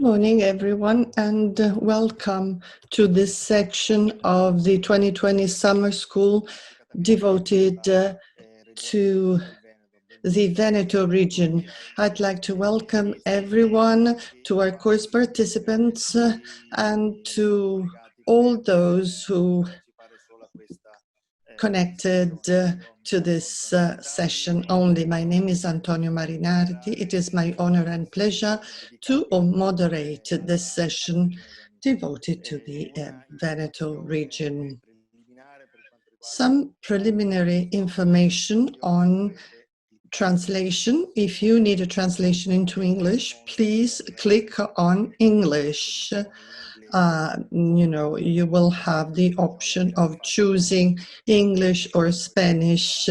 morning, everyone, and welcome to this section of the 2020 Summer School devoted to the Veneto region. I'd like to welcome everyone, to our course participants, and to all those who connected to this session only. My name is Antonio Marinardi. It is my honor and pleasure to moderate this session devoted to the Veneto region. Some preliminary information on translation. If you need a translation into English, please click on English. You will have the option of choosing English or Spanish,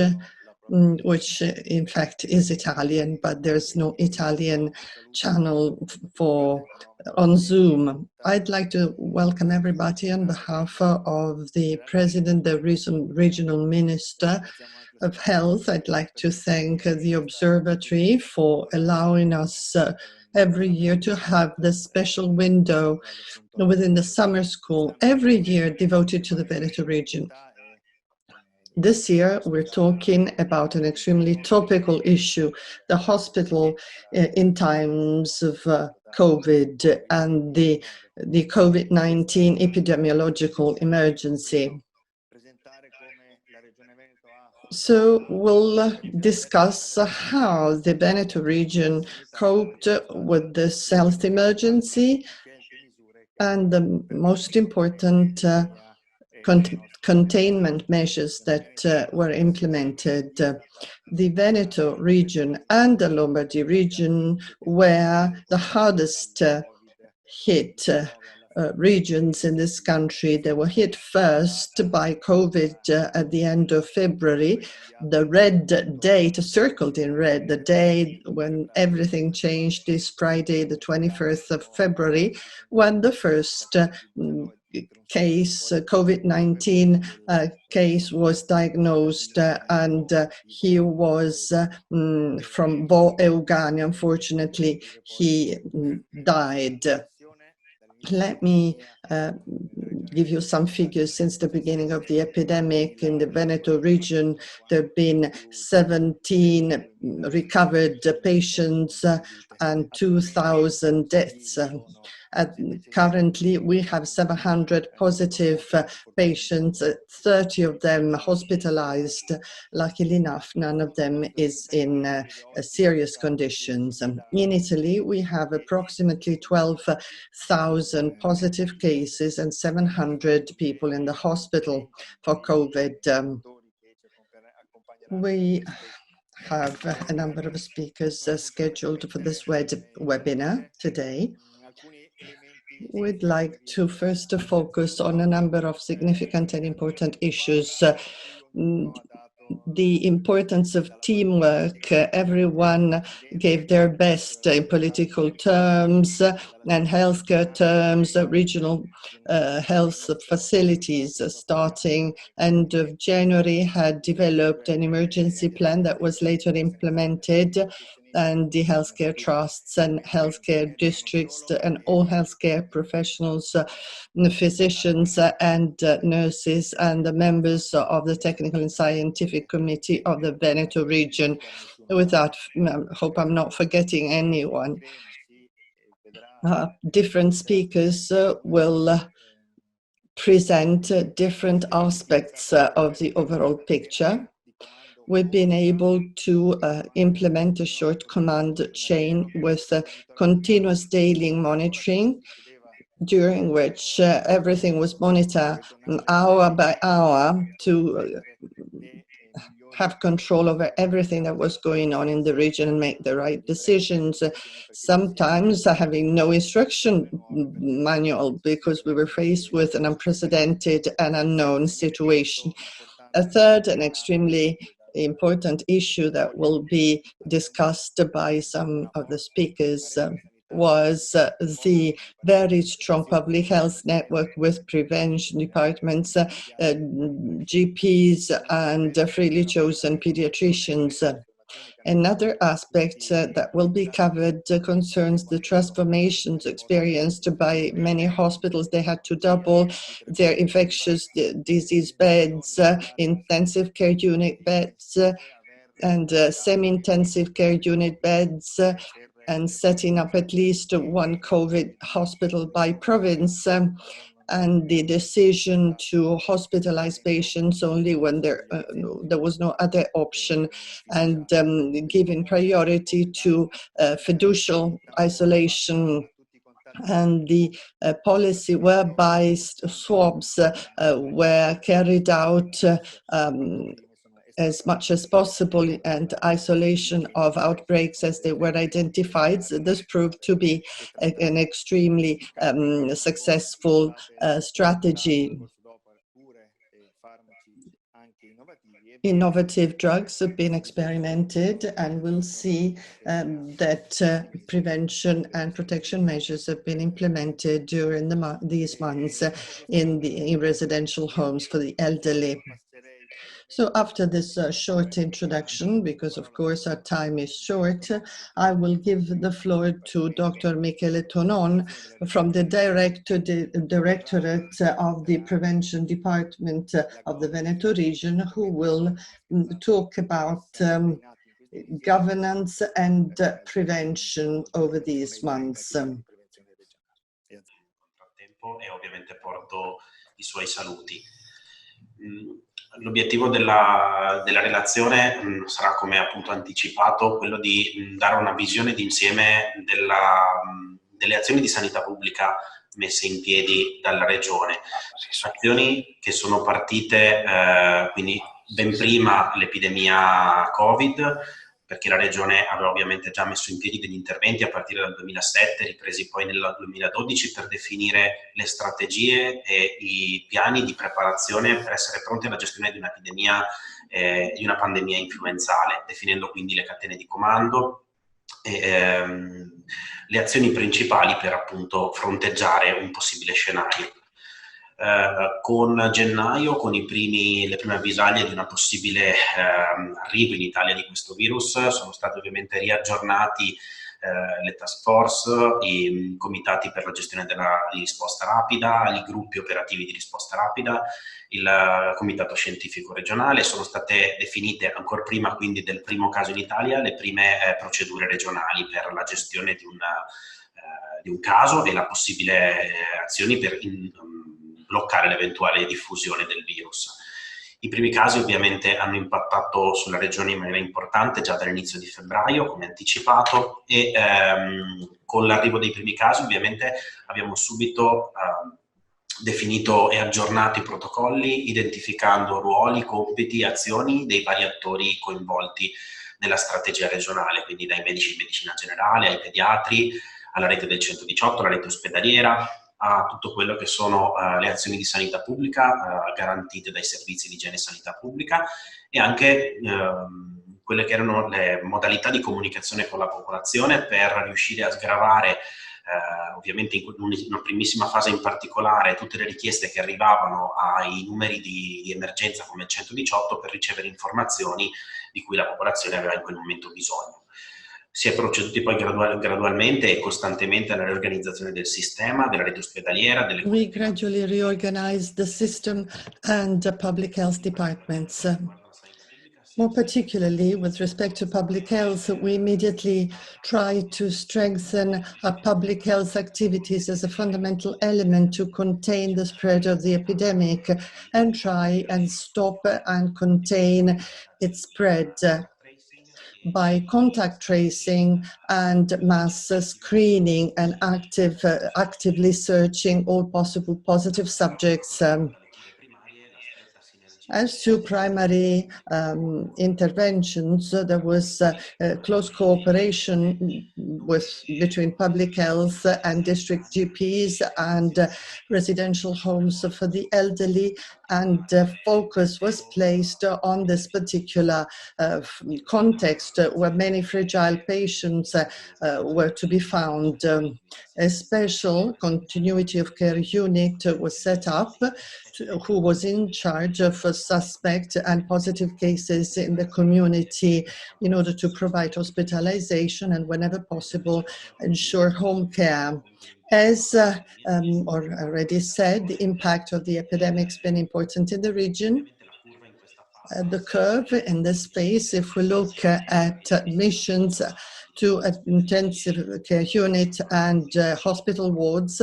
which in fact is Italian, but there's no Italian channel on Zoom. I'd like to welcome everybody on behalf of the President, the Regional Minister of Health. I'd like to thank the Observatory for allowing us every year to have this special window within the summer school every year devoted to the Veneto region. This year, we're talking about an extremely topical issue, the hospital in times of COVID and the COVID-19 epidemiological emergency. So we'll discuss how the Veneto region coped with this health emergency and the most important containment measures that were implemented. The Veneto region and the Lombardy region were the hardest hit regions in this country. They were hit first by COVID at the end of February. The red date, circled in red, the day when everything changed is Friday, the 21st of February, when the first case, COVID-19 case was diagnosed, and he was from Bo Eugani. Unfortunately, he died. Let me give you some figures. Since the beginning of the epidemic in the Veneto region, there have been 17 recovered patients and 2,000 deaths. Currently, we have 700 positive patients, 30 of them hospitalized. Luckily enough, none of them is in serious conditions. In Italy, we have approximately 12,000 positive cases and 700 people in the hospital for COVID. We have a number of speakers scheduled for this webinar today. We'd like to first focus on a number of significant and important issues. The importance of teamwork. Everyone gave their best in political terms and healthcare terms. Regional health facilities starting end of January had developed an emergency plan that was later implemented, and the healthcare trusts and healthcare districts and all healthcare professionals, physicians and nurses, and the members of the Technical and Scientific Committee of the Veneto region. Without, hope I'm not forgetting anyone. Different speakers will present different aspects of the overall picture. We've been able to implement a short command chain with continuous daily monitoring, during which everything was monitored hour by hour to have control over everything that was going on in the region and make the right decisions. Sometimes having no instruction manual because we were faced with an unprecedented and unknown situation. A third and extremely important issue that will be discussed by some of the speakers was the very strong public health network with prevention departments, GPs and freely chosen pediatricians. Another aspect that will be covered concerns the transformations experienced by many hospitals. They had to double their infectious disease beds, intensive care unit beds, and semi-intensive care unit beds, and setting up at least one COVID hospital by province. And the decision to hospitalize patients only when there was no other option, and giving priority to fiducial isolation, and the policy whereby swabs were carried out as much as possible, and isolation of outbreaks as they were identified. This proved to be an extremely successful strategy. Innovative drugs have been experimented, and we'll see that prevention and protection measures have been implemented during these months in residential homes for the elderly. So after this short introduction, because of course our time is short, I will give the floor to Dr. Michele Tonon from the Directorate of the Prevention Department of the Veneto Region, who will talk about governance and prevention over these months. E ovviamente porto I suoi saluti. L'obiettivo della relazione sarà, come appunto anticipato, quello di dare una visione d'insieme delle azioni di sanità pubblica messe in piedi dalla Regione. Azioni che sono partite quindi ben prima l'epidemia Covid, perché la Regione aveva ovviamente già messo in piedi degli interventi a partire dal 2007, ripresi poi nel 2012, per definire le strategie e i piani di preparazione per essere pronti alla gestione di un'epidemia, di una pandemia influenzale, definendo quindi le catene di comando e le azioni principali per appunto fronteggiare un possibile scenario. Con gennaio, con le prime avvisaglie di una possibile arrivo in Italia di questo virus, sono stati ovviamente riaggiornati le task force, i comitati per la gestione di risposta rapida, i gruppi operativi di risposta rapida, il comitato scientifico regionale. Sono state definite ancora prima quindi del primo caso in Italia le prime procedure regionali per la gestione di un caso e la possibile azioni per bloccare l'eventuale diffusione del virus. I primi casi ovviamente hanno impattato sulla regione in maniera importante già dall'inizio di febbraio, come anticipato, e con l'arrivo dei primi casi ovviamente abbiamo subito definito e aggiornato i protocolli, identificando ruoli, compiti, azioni dei vari attori coinvolti nella strategia regionale, quindi dai medici di medicina generale, ai pediatri, alla rete del 118, alla rete ospedaliera, a tutto quello che sono le azioni di sanità pubblica garantite dai servizi di igiene e sanità pubblica, e anche quelle che erano le modalità di comunicazione con la popolazione per riuscire a sgravare ovviamente in una primissima fase in particolare tutte le richieste che arrivavano ai numeri di emergenza come il 118 per ricevere informazioni di cui la popolazione aveva in quel momento bisogno. Si è proceduti poi gradualmente e costantemente alla riorganizzazione del sistema, della rete ospedaliera. We gradually reorganized the system and the public health departments. More particularly, with respect to public health, we immediately tried to strengthen our public health activities as a fundamental element to contain the spread of the epidemic and try and stop and contain its spread by contact tracing and mass screening and actively searching all possible positive subjects. As to primary interventions, there was close cooperation between public health and district GPs and residential homes for the elderly, and focus was placed on this particular context where many fragile patients were to be found. A special continuity of care unit was set up, who was in charge of suspect and positive cases in the community in order to provide hospitalization and, whenever possible, ensure home care. As already said, the impact of the epidemic has been important in the region. The curve in this phase, if we look at admissions to intensive care unit and hospital wards,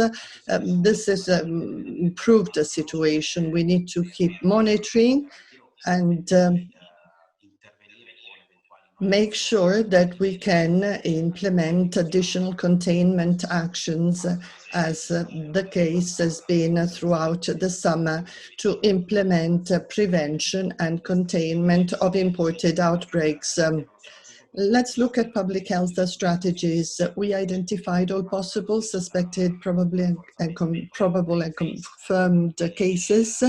this is improved the situation. We need to keep monitoring and make sure that we can implement additional containment actions, as the case has been throughout the summer, to implement prevention and containment of imported outbreaks. Let's look at public health strategies. We identified all possible, suspected, probable and confirmed cases.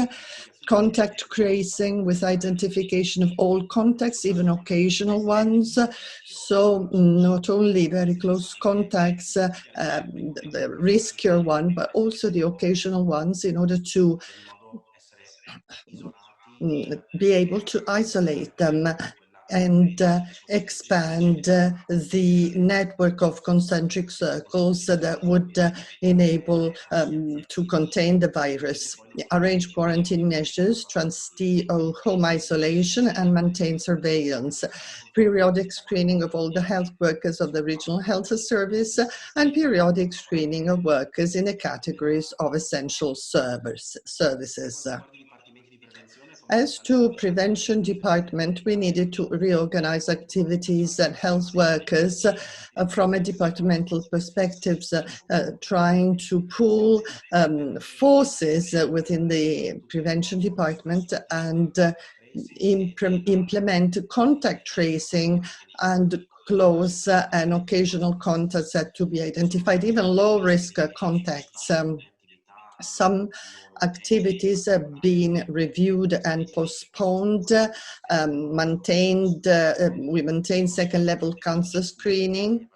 Contact tracing with identification of all contacts, even occasional ones. So not only very close contacts, the riskier one, but also the occasional ones, in order to be able to isolate them and expand the network of concentric circles that would enable to contain the virus. Arrange quarantine measures, trustee home isolation, and maintain surveillance. Periodic screening of all the health workers of the regional health service, and periodic screening of workers in the categories of essential services. As to prevention department, we needed to reorganize activities and health workers from a departmental perspective, trying to pool forces within the prevention department and implement contact tracing and close and occasional contacts that to be identified, even low-risk contacts. Some activities have been reviewed and postponed, we maintained second-level cancer screening.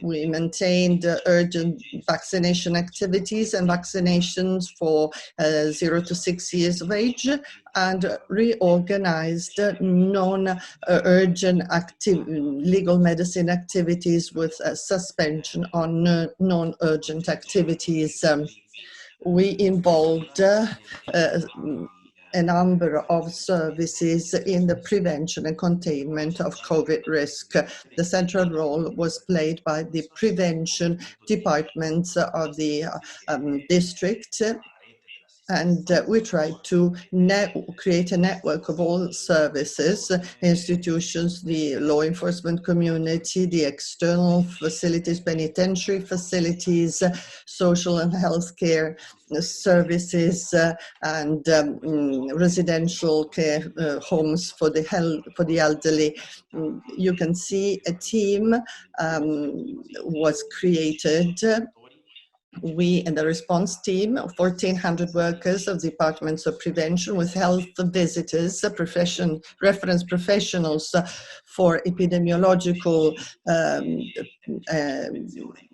We maintained urgent vaccination activities and vaccinations for 0 to 6 years of age, and reorganized non-urgent legal medicine activities with suspension on non-urgent activities. We involved a number of services in the prevention and containment of COVID risk. The central role was played by the prevention departments of the district, and we tried to create a network of all services, institutions, the law enforcement community, the external facilities, penitentiary facilities, social and healthcare services, and residential care homes for the elderly. You can see a team was created. We and the response team, 1,400 workers of departments of prevention with health visitors, reference professionals for epidemiological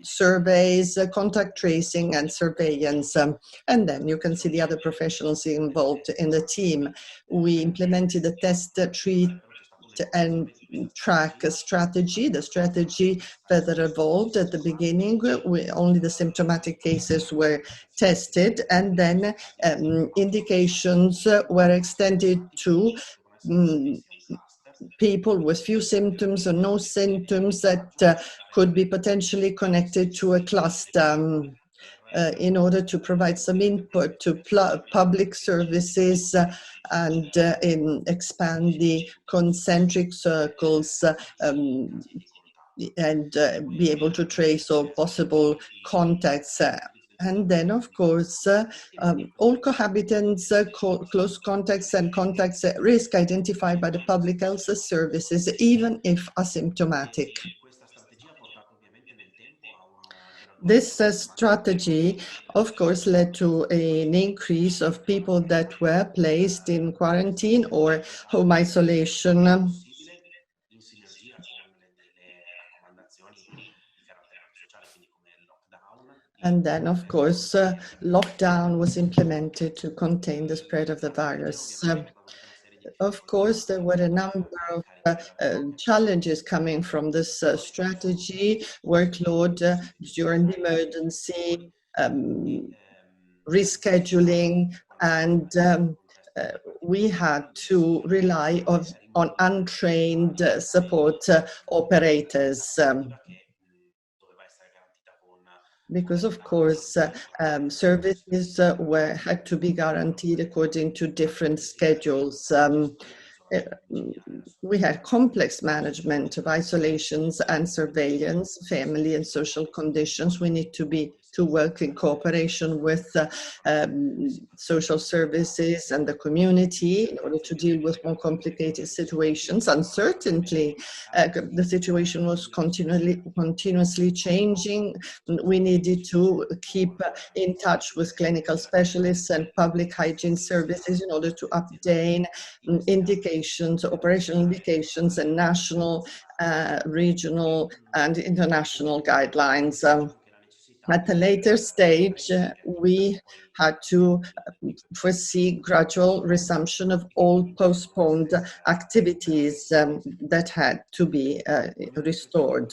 surveys, contact tracing, and surveillance. And then you can see the other professionals involved in the team. We implemented a test, treat, and track strategy. The strategy further evolved. At the beginning, only the symptomatic cases were tested, and then indications were extended to people with few symptoms or no symptoms that could be potentially connected to a cluster. In order to provide some input to public services and expand the concentric circles and be able to trace all possible contacts. And then, of course, all cohabitants, close contacts, and contacts at risk identified by the public health services, even if asymptomatic. This strategy, of course, led to an increase of people that were placed in quarantine or home isolation. And then, of course, lockdown was implemented to contain the spread of the virus. Of course, there were a number of challenges coming from this strategy, workload during the emergency, rescheduling, and we had to rely on untrained support operators. Because of course services had to be guaranteed according to different schedules. We had complex management of isolations and surveillance, family and social conditions. We need to work in cooperation with social services and the community in order to deal with more complicated situations. Uncertainly, the situation was continuously changing. We needed to keep in touch with clinical specialists and public hygiene services in order to update indications, operational indications, and national, regional, and international guidelines. At a later stage, we had to foresee gradual resumption of all postponed activities that had to be restored.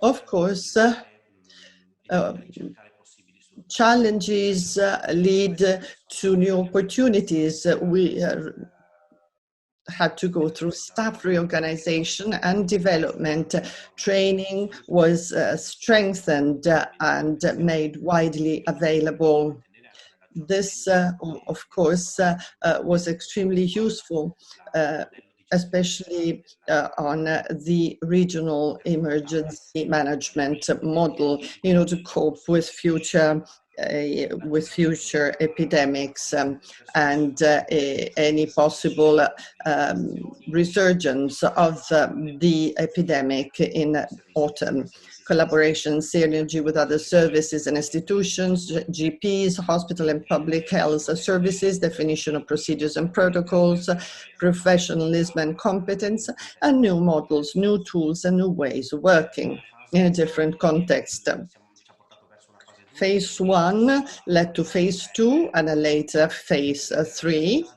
Of course, challenges lead to new opportunities. We had to go through staff reorganization and development. Training was strengthened and made widely available. This, of course, was extremely useful, especially on the regional emergency management model, to cope with future epidemics and any possible resurgence of the epidemic in autumn. Collaboration, synergy with other services and institutions, GPs, hospital and public health services, definition of procedures and protocols, professionalism and competence, and new models, new tools, and new ways of working in a different context. Phase 1 led to phase 2 and a later phase 3.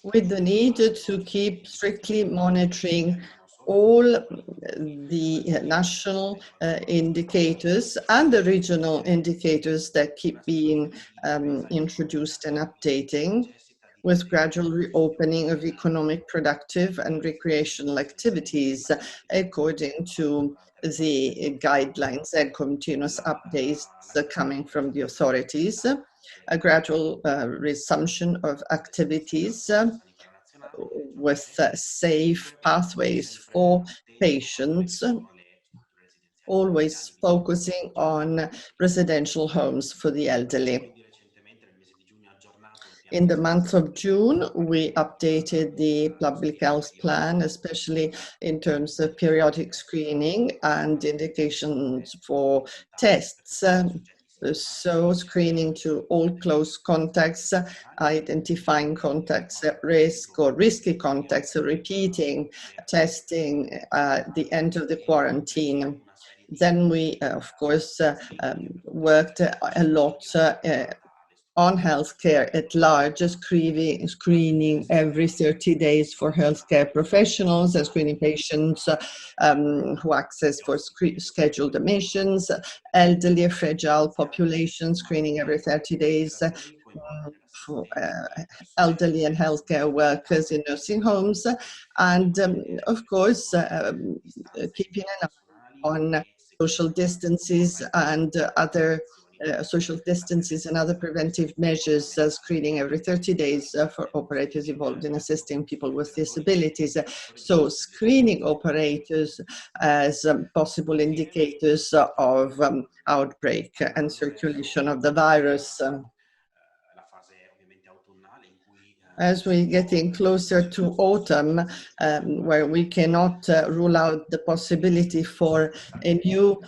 With the need to keep strictly monitoring all the national indicators and the regional indicators that keep being introduced and updating, with gradual reopening of economic, productive, and recreational activities according to the guidelines and continuous updates coming from the authorities. A gradual resumption of activities with safe pathways for patients, always focusing on residential homes for the elderly. In the month of June, we updated the public health plan, especially in terms of periodic screening and indications for tests. So screening to all close contacts, identifying contacts at risk or risky contacts, repeating testing at the end of the quarantine. Then we, of course, worked a lot on healthcare at large, screening every 30 days for healthcare professionals, and screening patients who access for scheduled admissions, elderly, fragile population, screening every 30 days for elderly and healthcare workers in nursing homes, and of course, keeping an eye on social distances and other preventive measures, screening every 30 days for operators involved in assisting people with disabilities. So screening operators as possible indicators of outbreak and circulation of the virus. as we're getting closer to autumn, where we cannot rule out the possibility for a new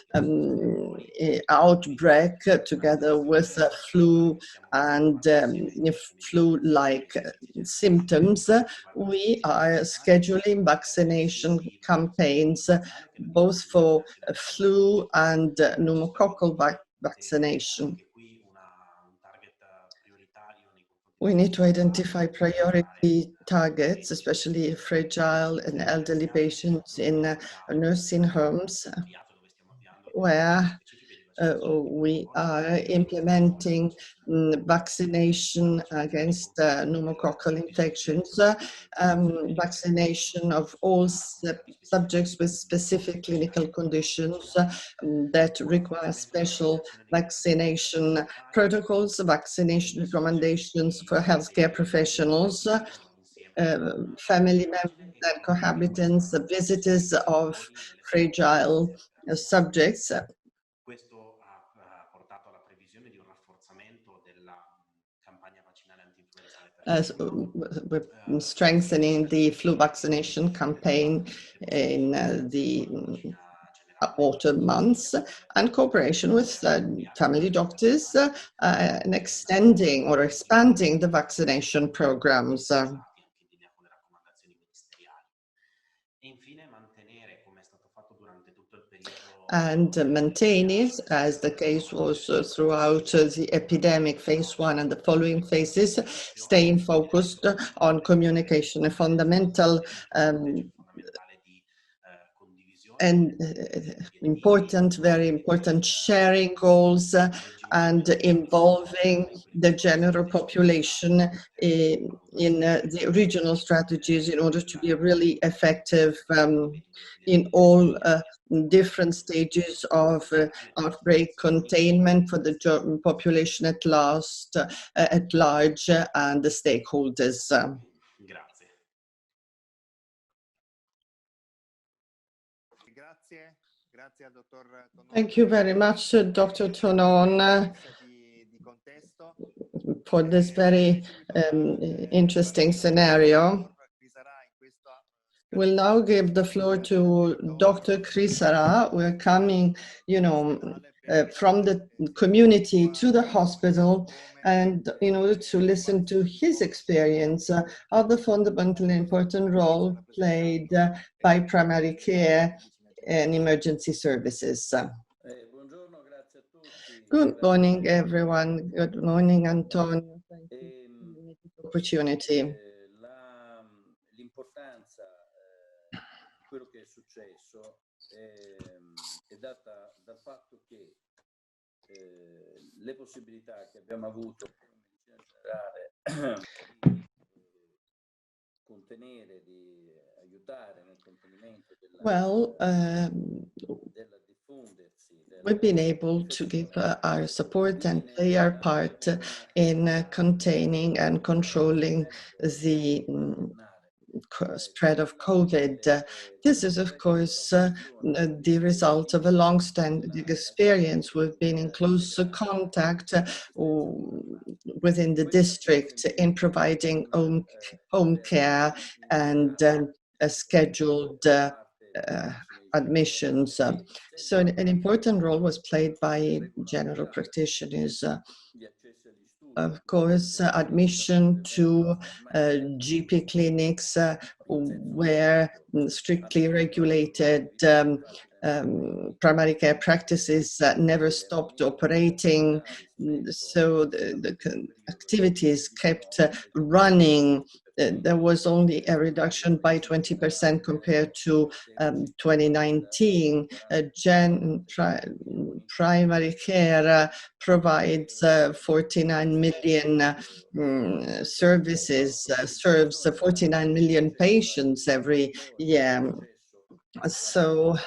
outbreak together with flu and flu-like symptoms, we are scheduling vaccination campaigns both for flu and pneumococcal vaccination. We need to identify priority targets, especially fragile and elderly patients in nursing homes, where we are implementing vaccination against pneumococcal infections, vaccination of all subjects with specific clinical conditions that require special vaccination protocols, vaccination recommendations for healthcare professionals, family members and cohabitants, visitors of fragile subjects. Questo ha portato alla previsione di un rafforzamento della campagna vaccinale anti-influenza As we're strengthening the flu vaccination campaign in the autumn months, and cooperation with family doctors, and extending or expanding the vaccination programs. And maintain it, as the case was throughout the epidemic phase 1 and the following phases, staying focused on communication, a fundamental and very important sharing goals and involving the general population in the regional strategies in order to be really effective in all different stages of outbreak containment for the population at large and the stakeholders. Thank you very much, Dr. Tonon, for this very interesting scenario. We'll now give the floor to Dr. Crisarà. We're coming, from the community to the hospital, and in order to listen to his experience of the fundamentally important role played by primary care and emergency services. Good morning, everyone. Good morning, Antonio. Thank you for the opportunity. Quello che è successo è data dal fatto che le possibilità che abbiamo avuto come medicina generale di contenere, di aiutare nel contenimento della diffondersi. We've been able to give our support and play our part in containing and controlling the spread of COVID. This is, of course, the result of a long-standing experience. We've been in close contact within the district in providing home care and scheduled admissions. So an important role was played by general practitioners. Of course, admission to GP clinics where strictly regulated primary care practices never stopped operating, so the activities kept running. There was only a reduction by 20% compared to 2019. Primary care provides 49 million services, serves 49 million patients every year. So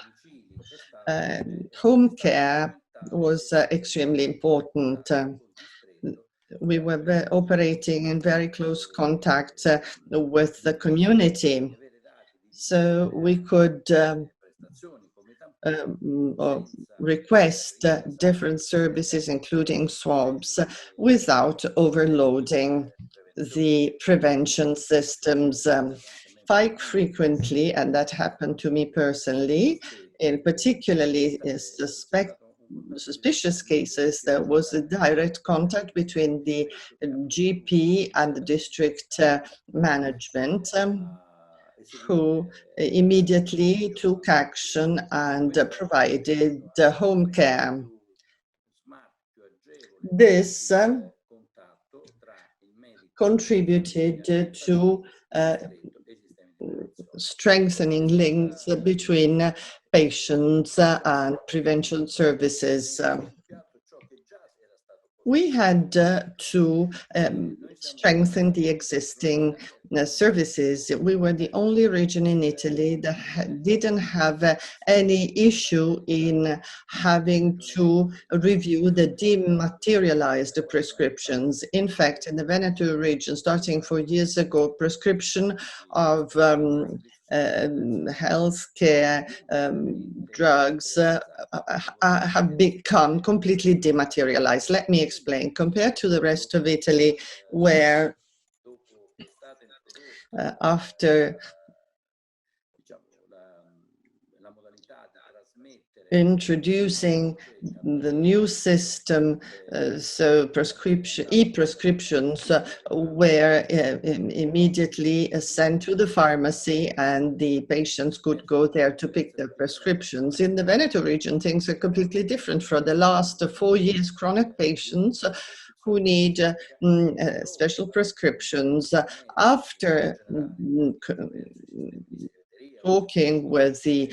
home care was extremely important. We were operating in very close contact with the community, so we could request different services, including swabs, without overloading the prevention systems. Quite frequently, and that happened to me personally, in particularly suspicious cases, there was a direct contact between the GP and the district management, who immediately took action and provided home care. This contributed to strengthening links between patients and prevention services. We had to strengthen the existing services. We were the only region in Italy that didn't have any issue in having to review the dematerialized prescriptions. In fact, in the Veneto region, starting 4 years ago, prescription of healthcare drugs have become completely dematerialized. Let me explain. Compared to the rest of Italy, where after introducing the new system, so e-prescriptions were immediately sent to the pharmacy and the patients could go there to pick their prescriptions. In the Veneto region, things are completely different. For the last 4 years, chronic patients who need special prescriptions, after talking with the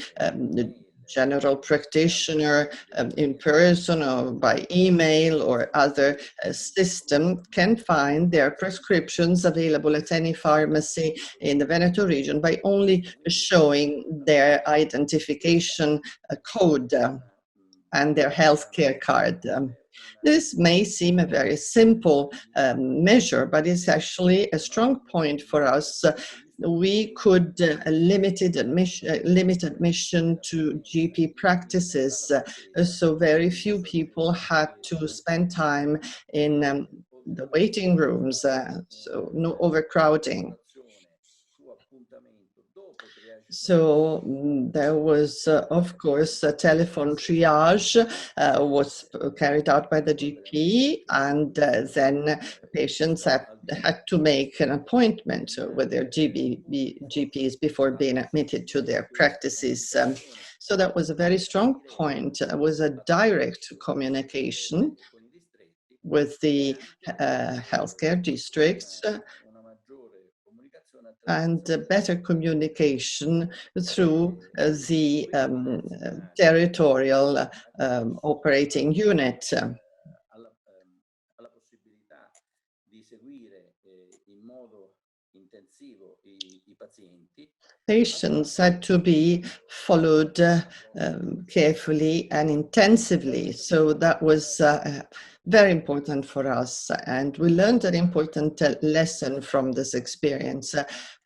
general practitioner in person or by email or other system, can find their prescriptions available at any pharmacy in the Veneto region by only showing their identification code and their healthcare card. This may seem a very simple measure, but it's actually a strong point for us. We could limit admission to GP practices, so very few people had to spend time in the waiting rooms, so no overcrowding. So there was, of course, a telephone triage was carried out by the GP, and then patients had to make an appointment with their GPs before being admitted to their practices. So that was a very strong point. It was a direct communication with the healthcare districts, and better communication through the territorial operating unit. Patients had to be followed carefully and intensively, so that was very important for us, and we learned an important lesson from this experience.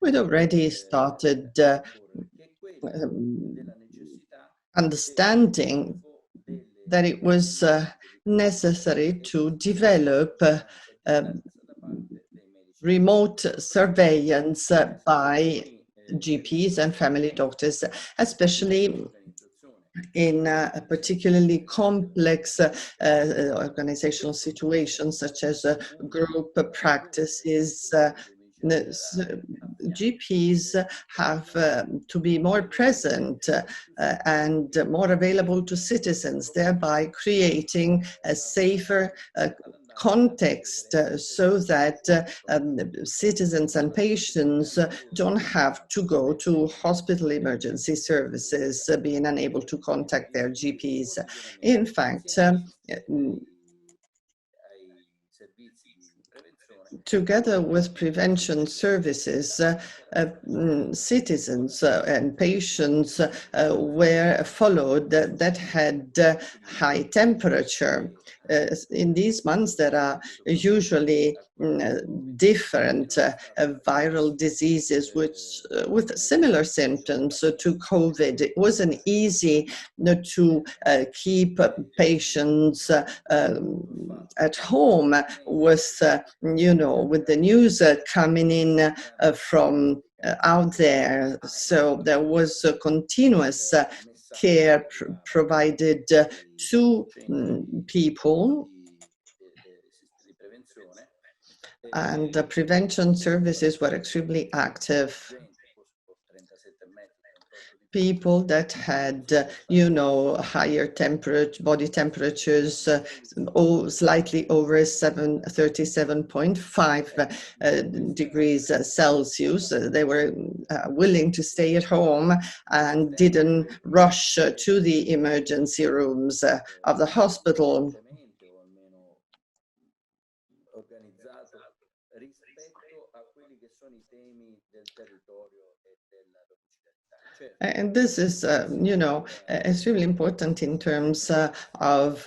We'd already started understanding that it was necessary to develop remote surveillance by GPs and family doctors, especially in particularly complex organizational situations such as group practices. GPs have to be more present and more available to citizens, thereby creating a safer context so that citizens and patients don't have to go to hospital emergency services, being unable to contact their GPs. In fact, together with prevention services, citizens and patients were followed that had high temperature. In these months, there are usually different viral diseases with similar symptoms to COVID. It wasn't easy to keep patients at home with with the news coming in from out there. So there was a continuous care provided to people, and the prevention services were extremely active. People that had, higher body temperatures, slightly over 37.5 degrees Celsius. They were willing to stay at home and didn't rush to the emergency rooms of the hospital. And this is, extremely important in terms of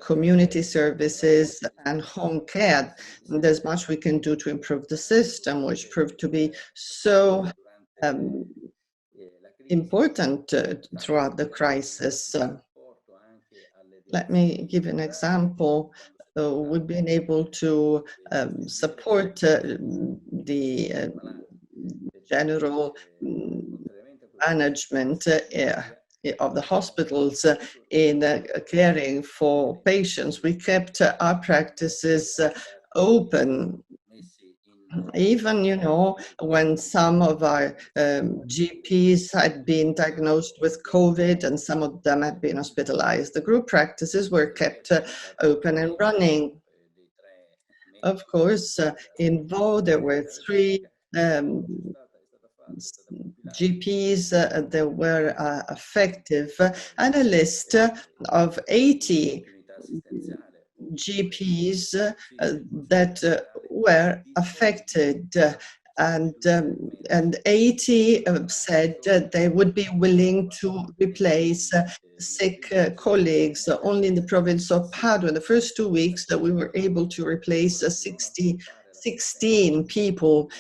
community services and home care. There's much we can do to improve the system, which proved to be so important throughout the crisis. Let me give an example. We've been able to support the general management of the hospitals in caring for patients. We kept our practices open, even, when some of our GPs had been diagnosed with COVID and some of them had been hospitalized. The group practices were kept open and running. Of course, in Vaud, there were 3 GPs that were effective, and a list of 80 GPs that were affected, and 80 said they would be willing to replace sick colleagues. Only in the province of Padua, in the first 2 weeks, that we were able to replace 16 people.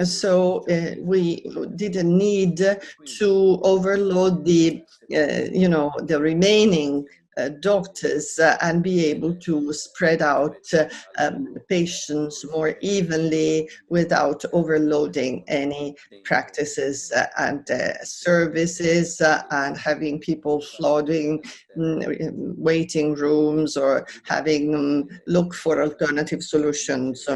So we didn't need to overload the remaining doctors and be able to spread out patients more evenly without overloading any practices and services and having people flooding waiting rooms or having them look for alternative solutions.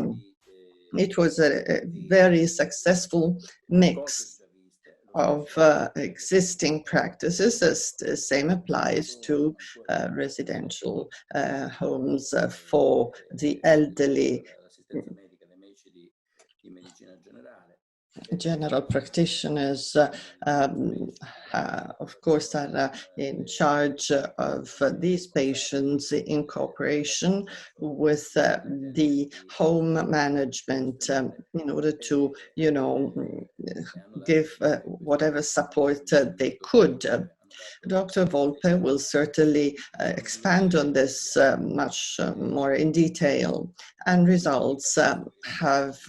It was a very successful mix of existing practices. The same applies to residential homes for the elderly. General practitioners, of course, are in charge of these patients in cooperation with the home management in order to, give whatever support they could. Dr. Volpe will certainly expand on this much more in detail, and results have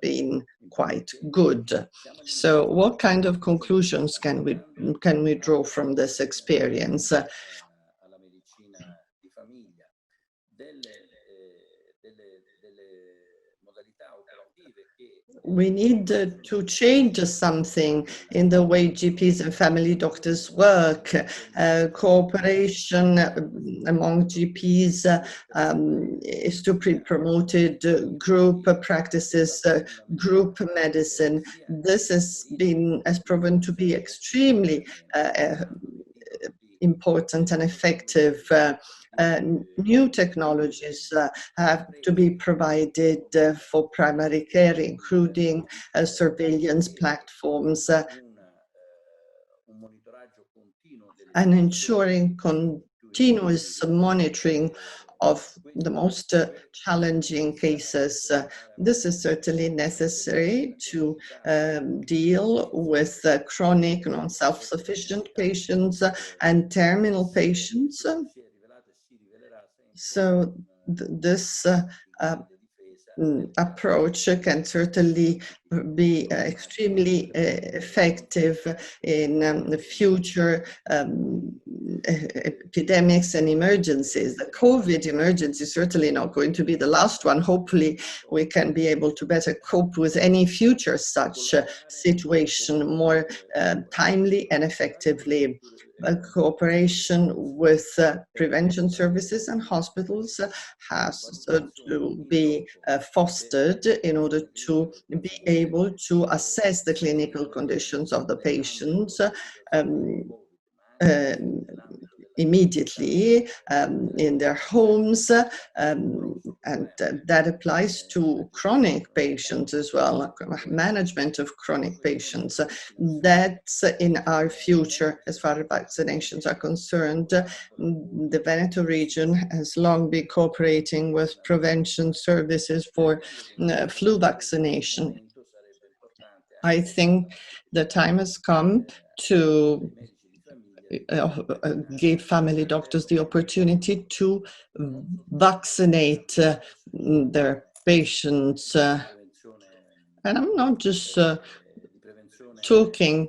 been quite good. So what kind of conclusions can we draw from this experience? We need to change something in the way GPs and family doctors work. Cooperation among GPs is to be promoted, group practices, group medicine. This has proven to be extremely important and effective. New technologies have to be provided for primary care, including surveillance platforms, and ensuring continuous monitoring of the most challenging cases. This is certainly necessary to deal with chronic, non-self-sufficient patients and terminal patients. So this approach can certainly be extremely effective in the future epidemics and emergencies. The COVID emergency is certainly not going to be the last one. Hopefully, we can be able to better cope with any future such situation more timely and effectively. Cooperation with prevention services and hospitals has to be fostered in order to be able to assess the clinical conditions of the patients immediately in their homes, and that applies to chronic patients as well, management of chronic patients. That's in our future as far as vaccinations are concerned. The Veneto region has long been cooperating with prevention services for flu vaccination. I think the time has come to give family doctors the opportunity to vaccinate their patients. And I'm not just talking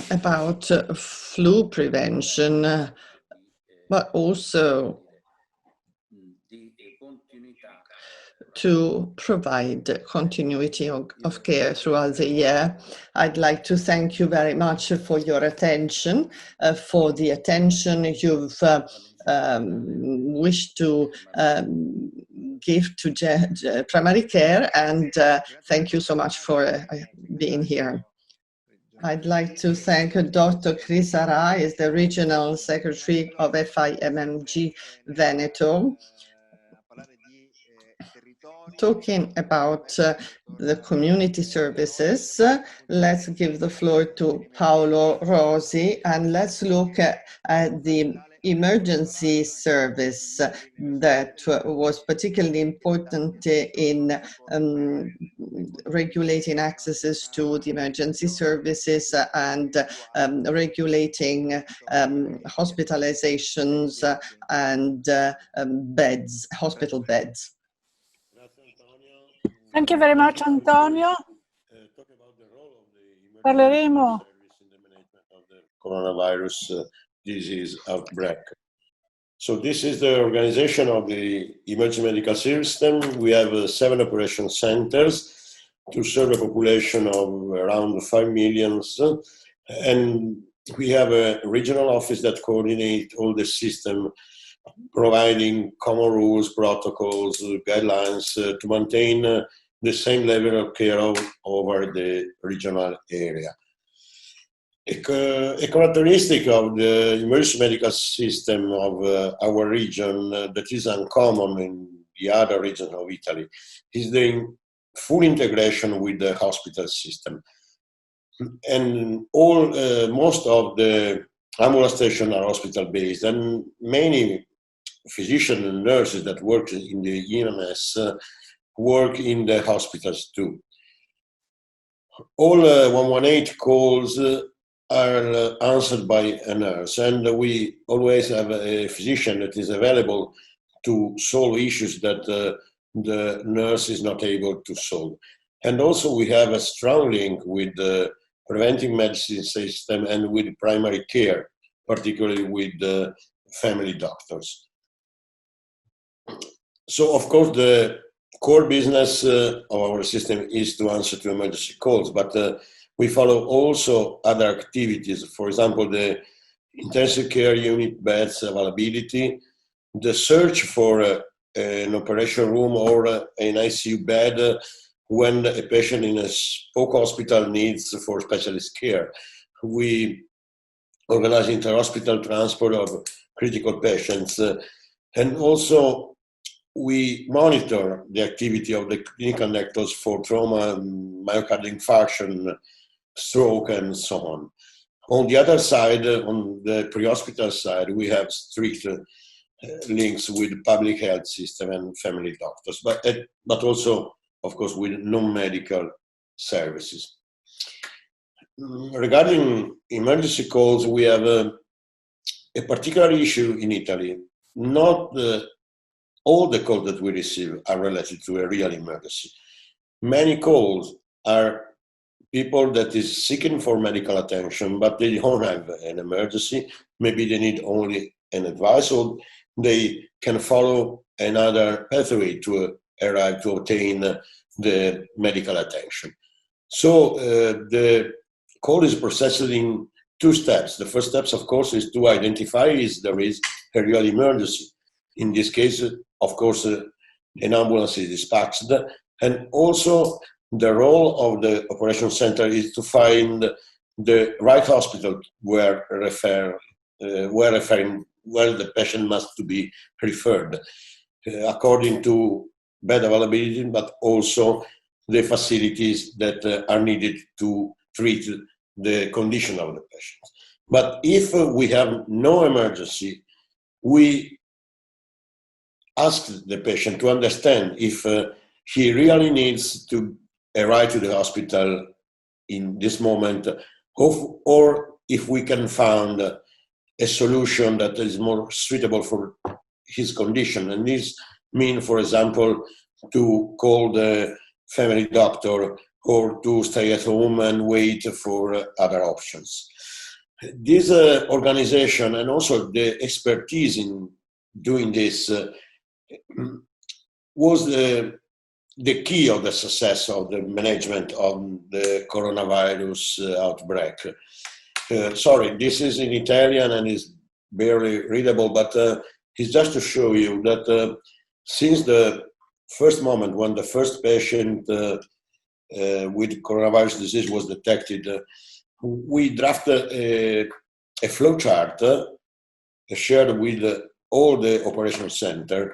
about flu prevention, but also to provide continuity of care throughout the year. I'd like to thank you very much for your attention, for the attention you've wished to give to primary care, and thank you so much for being here. I'd like to thank Dr. Crisarà, is the Regional Secretary of FIMMG Veneto. Talking about the community services, let's give the floor to Paolo Rosi, and let's look at the emergency service that was particularly important in regulating accesses to the emergency services and regulating hospitalizations and beds, hospital beds. Thank you very much, Antonio. Parleremo coronavirus disease outbreak. So this is the organization of the emergency medical system. We have 7 operation centers to serve a population of around 5 million. And we have a regional office that coordinates all the system, providing common rules, protocols, guidelines to maintain the same level of care over the regional area. A characteristic of the emergency medical system of our region that is uncommon in the other regions of Italy is the full integration with the hospital system. And most of the ambulance stations are hospital-based, and many physicians and nurses that work in the EMS work in the hospitals too. All 118 calls are answered by a nurse, and we always have a physician that is available to solve issues that the nurse is not able to solve. And also we have a strong link with the preventive medicine system and with primary care, particularly with the family doctors. So of course the core business of our system is to answer to emergency calls, but we follow also other activities. For example, the intensive care unit beds availability, the search for an operation room or an ICU bed when a patient in a spoke hospital needs for specialist care. We organize inter-hospital transport of critical patients, and also we monitor the activity of the clinical networks for trauma, myocardial infarction, stroke, and so on. On the other side, on the pre-hospital side, we have strict links with public health system and family doctors, but also, of course, with non-medical services. Regarding emergency calls, we have a particular issue in Italy, not all the calls that we receive are related to a real emergency. Many calls are people that is seeking for medical attention, but they don't have an emergency. Maybe they need only an advice, or they can follow another pathway to arrive to obtain the medical attention. So the call is processed in 2 steps. The first steps, of course, is to identify if there is a real emergency. In this case, of course, an ambulance is dispatched, and also the role of the operation center is to find the right hospital where the patient must to be referred, according to bed availability, but also the facilities that are needed to treat the condition of the patient. But if we have no emergency, we ask the patient to understand if he really needs to arrive to the hospital in this moment, or if we can find a solution that is more suitable for his condition. And this means, for example, to call the family doctor or to stay at home and wait for other options. This organization and also the expertise in doing this was the key of the success of the management of the coronavirus outbreak. Sorry, this is in Italian and is barely readable, but it's just to show you that since the first moment when the first patient with coronavirus disease was detected, we drafted a flow chart shared with all the operation center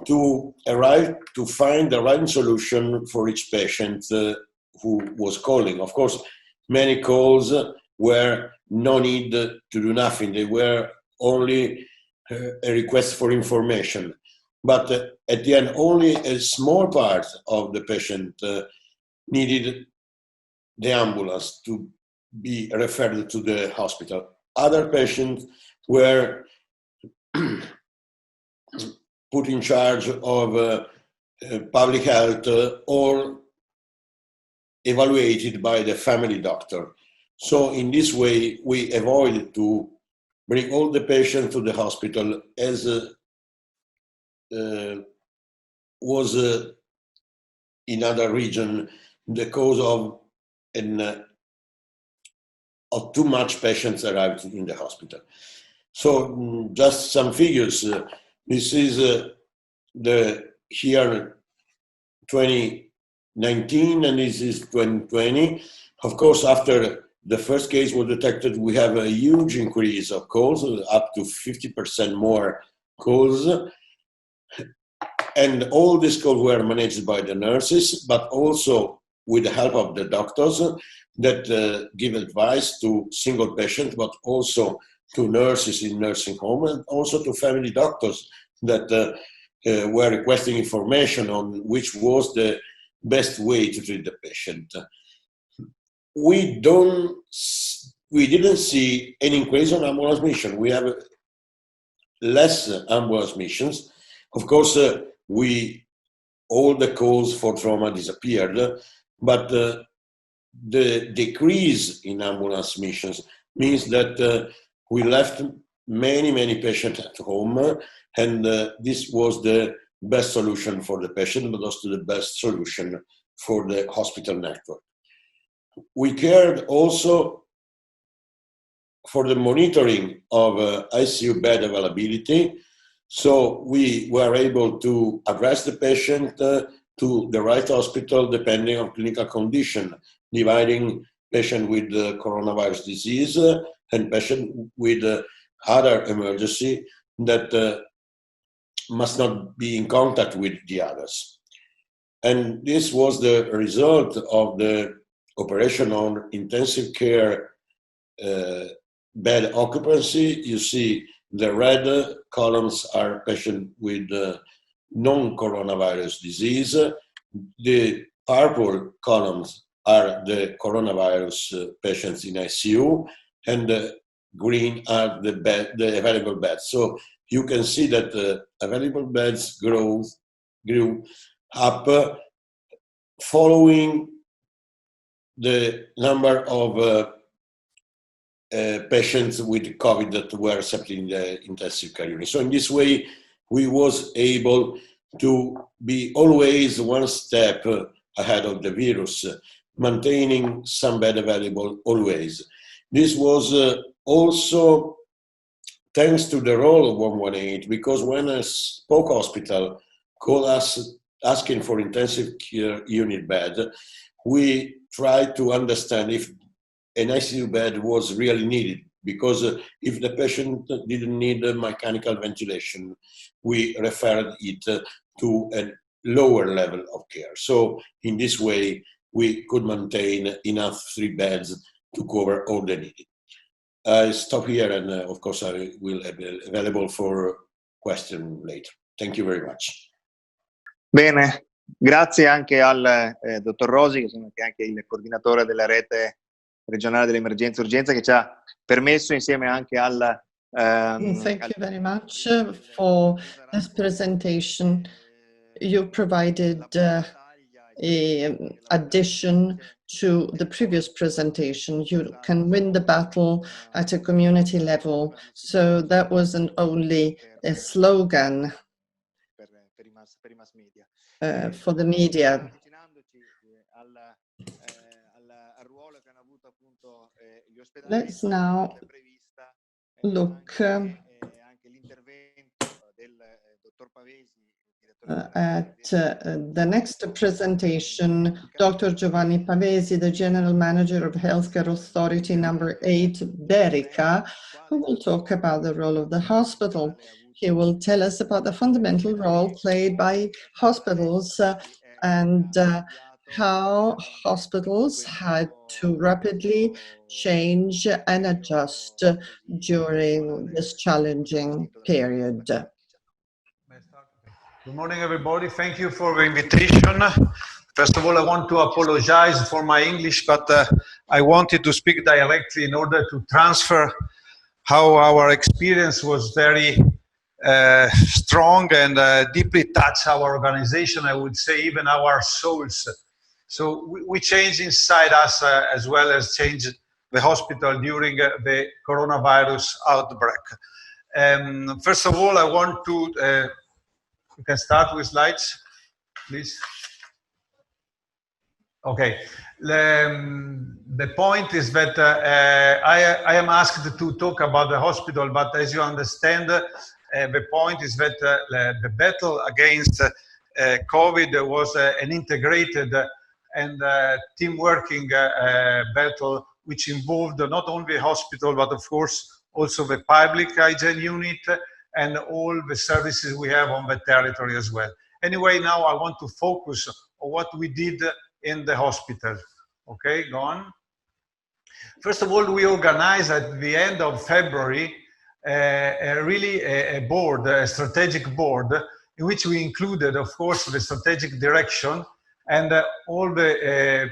to arrive to find the right solution for each patient who was calling. Of course, many calls were no need to do nothing. They were only a request for information. But at the end, only a small part of the patient needed the ambulance to be referred to the hospital. Other patients were put in charge of public health or evaluated by the family doctor. So in this way, we avoid to bring all the patients to the hospital as was in other region the cause of too much patients arrived in the hospital. So just some figures. This is the year 2019 and this is 2020. Of course, after the first case was detected, we have a huge increase of calls, up to 50% more calls. And all these calls were managed by the nurses, but also with the help of the doctors that give advice to single patients, but also to nurses in nursing home and also to family doctors that were requesting information on which was the best way to treat the patient. We didn't see an increase on ambulance mission. We have less ambulance missions. Of course, all the calls for trauma disappeared, but the decrease in ambulance missions means that we left many patients at home, and this was the best solution for the patient, but also the best solution for the hospital network. We cared also for the monitoring of ICU bed availability, so we were able to address the patient to the right hospital depending on clinical condition, dividing patient with coronavirus disease and patient with other emergency that must not be in contact with the others. And this was the result of the operation on intensive care bed occupancy. You see the red columns are patients with non-coronavirus disease. The purple columns are the coronavirus patients in ICU, and the green are the available beds. So you can see that available beds grew up following the number of patients with COVID that were accepted in the intensive care unit. So in this way, we was able to be always one step ahead of the virus, maintaining some bed available always. This was also thanks to the role of 118, because when a spoke hospital called us asking for intensive care unit bed, we tried to understand if an ICU bed was really needed, because if the patient didn't need mechanical ventilation, we referred it to a lower level of care. So in this way, we could maintain enough 3 beds to cover all the needed. I stop here, and of course I will be available for question later. Thank you very much. Bene, grazie anche al dottor Rosi, che è anche il coordinatore della rete regionale dell'emergenza e urgenza, che ci ha permesso insieme anche al... Thank you very much for this presentation. You provided an addition to the previous presentation. You can win the battle at a community level. So that wasn't only a slogan for the media. Let's now look at the next presentation. Dr. Giovanni Pavesi, the General Manager of Healthcare Authority number 8, Berica, who will talk about the role of the hospital. He will tell us about the fundamental role played by hospitals and how hospitals had to rapidly change and adjust during this challenging period. Good morning, everybody. Thank you for the invitation. First of all, I want to apologize for my English, but I wanted to speak directly in order to transfer how our experience was very strong and deeply touched our organization, I would say even our souls. So we changed inside us as well as changed the hospital during the coronavirus outbreak. First of all, I want to, you can start with slides, please. Okay. The point is that I am asked to talk about the hospital, but as you understand, the point is that the battle against COVID was an integrated and team working battle, which involved not only the hospital, but of course also the public hygiene unit and all the services we have on the territory as well. Anyway, now I want to focus on what we did in the hospital. Okay, go on. First of all, we organized at the end of February a board, a strategic board, in which we included, of course, the strategic direction and all the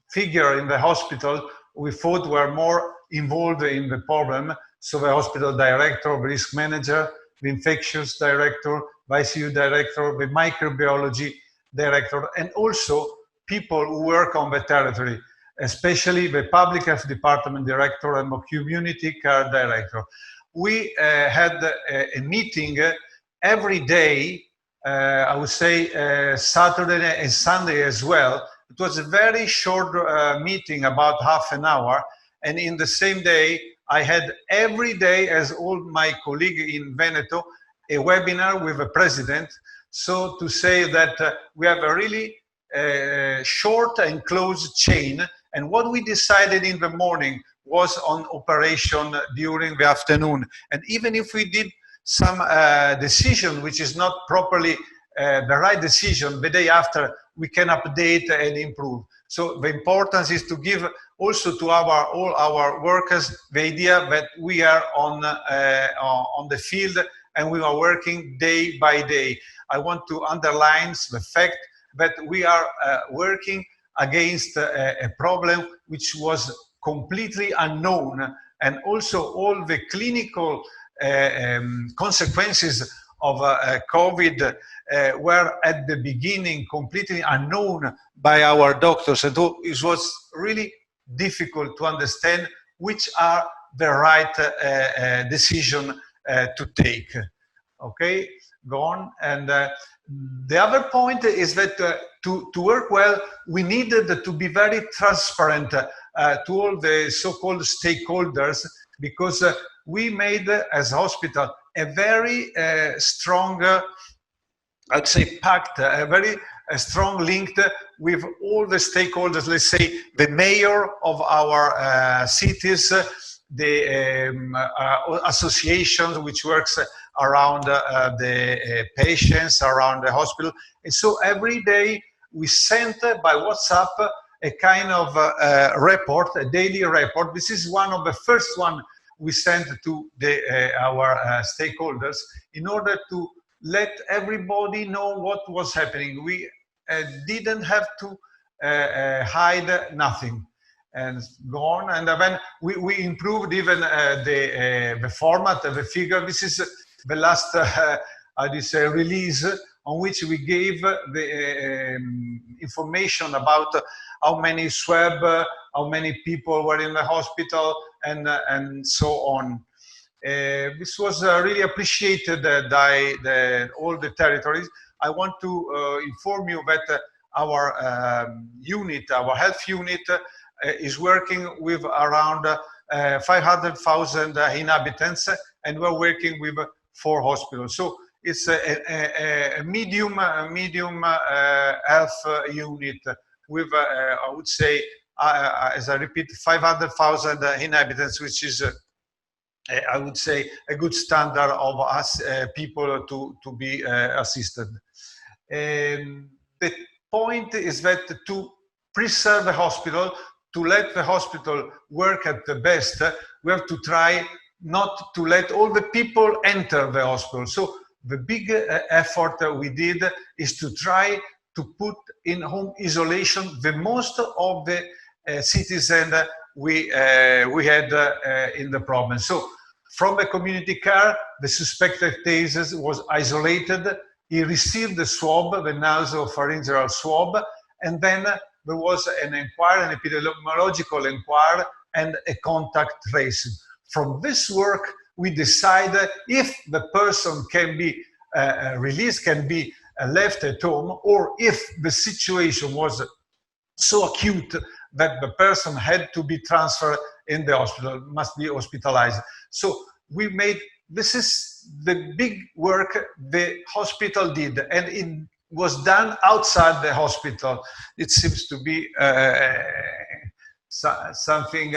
figures in the hospital we thought were more involved in the problem. So the hospital director, the risk manager, the infectious director, the ICU director, the microbiology director, and also people who work on the territory, especially the public health department director and the community care director. We had a meeting every day, I would say Saturday and Sunday as well. It was a very short meeting, about half an hour, and in the same day, I had every day, as all my colleagues in Veneto, a webinar with the president. So to say that we have a really short and close chain, and what we decided in the morning was on operation during the afternoon. And even if we did some decision which is not properly the right decision, the day after we can update and improve. So the importance is to give also to all our workers the idea that we are on the field and we are working day by day. I want to underline the fact that we are working against a problem which was completely unknown, and also all the clinical consequences of COVID were at the beginning completely unknown by our doctors, and it was really difficult to understand which are the right decision to take. Okay, go on. And the other point is that to work well, we needed to be very transparent to all the so-called stakeholders, because we made, as hospital, a very strong, I'd say, pact, a very strong link with all the stakeholders, let's say the mayor of our cities, the association which works around the patients, around the hospital. And so every day we sent by WhatsApp a kind of report, a daily report. This is one of the first one we sent to our stakeholders in order to let everybody know what was happening. We didn't have to hide nothing. And go on. And then we improved even the format, the figure. This is the last release on which we gave the information about how many swab, how many people were in the hospital, and so on. This was really appreciated by all the territories. I want to inform you that our unit, our health unit, is working with around 500,000 inhabitants, and we're working with 4 hospitals. So it's a medium health unit with, I would say, as I repeat, 500,000 inhabitants, which is, I would say, a good standard of us people to be assisted. The point is that to preserve the hospital, to let the hospital work at the best, we have to try not to let all the people enter the hospital. So the big effort we did is to try to put in home isolation the most of the citizens we had in the province. So from the community care, the suspected cases was isolated. He received the swab, the nasopharyngeal swab, and then there was an inquiry, an epidemiological inquiry, and a contact tracing. From this work, we decided if the person can be released, can be left at home, or if the situation was so acute that the person had to be transferred in the hospital, must be hospitalized. So we made, this is the big work the hospital did, and it was done outside the hospital. It seems to be something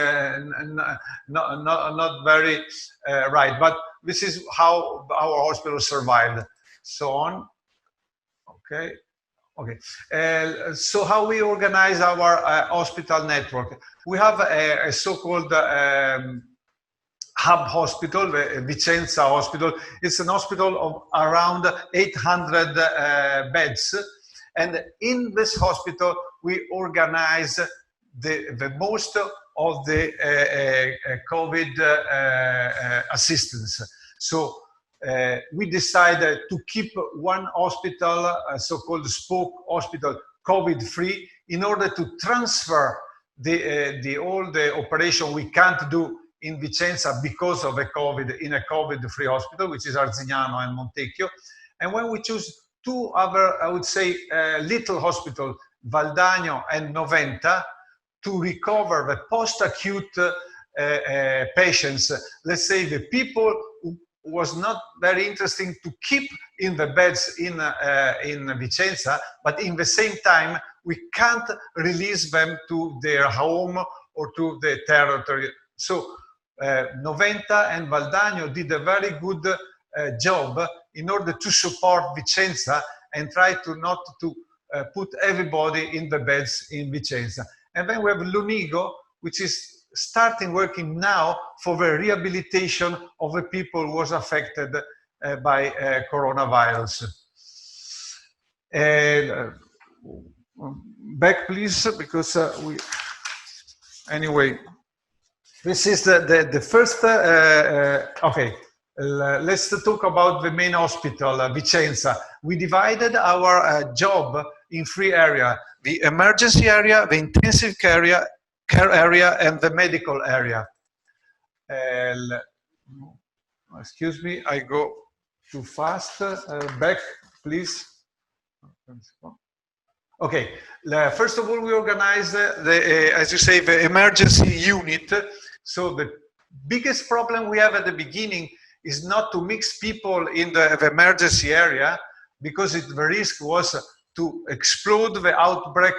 not very right, but this is how our hospital survived. So on. Okay. Okay. So how we organize our hospital network? We have a so-called hub hospital, the Vicenza Hospital. It's an hospital of around 800 beds. And in this hospital, we organize the most of the COVID assistance. So we decided to keep one hospital, a so-called spoke hospital, COVID-free, in order to transfer all the operation we can't do in Vicenza because of a COVID, in a COVID-free hospital, which is Arzignano and Montecchio. And when we choose 2 other, I would say, little hospitals, Valdagno and Noventa, to recover the post-acute patients, let's say the people who was not very interesting to keep in the beds in Vicenza, but in the same time, we can't release them to their home or to the territory. So Noventa and Valdagno did a very good job in order to support Vicenza and try to not to put everybody in the beds in Vicenza. And then we have Lunigo, which is starting working now for the rehabilitation of the people who was affected by coronavirus. Back, please, because anyway, this is the first, okay. let's talk about the main hospital, Vicenza. We divided our job in 3 areas: the emergency area, the intensive care area, and the medical area. Excuse me, I go too fast. Back, please. Okay, first of all, we organize as you say, the emergency unit. So the biggest problem we have at the beginning is not to mix people in the emergency area, because the risk was to explode the outbreak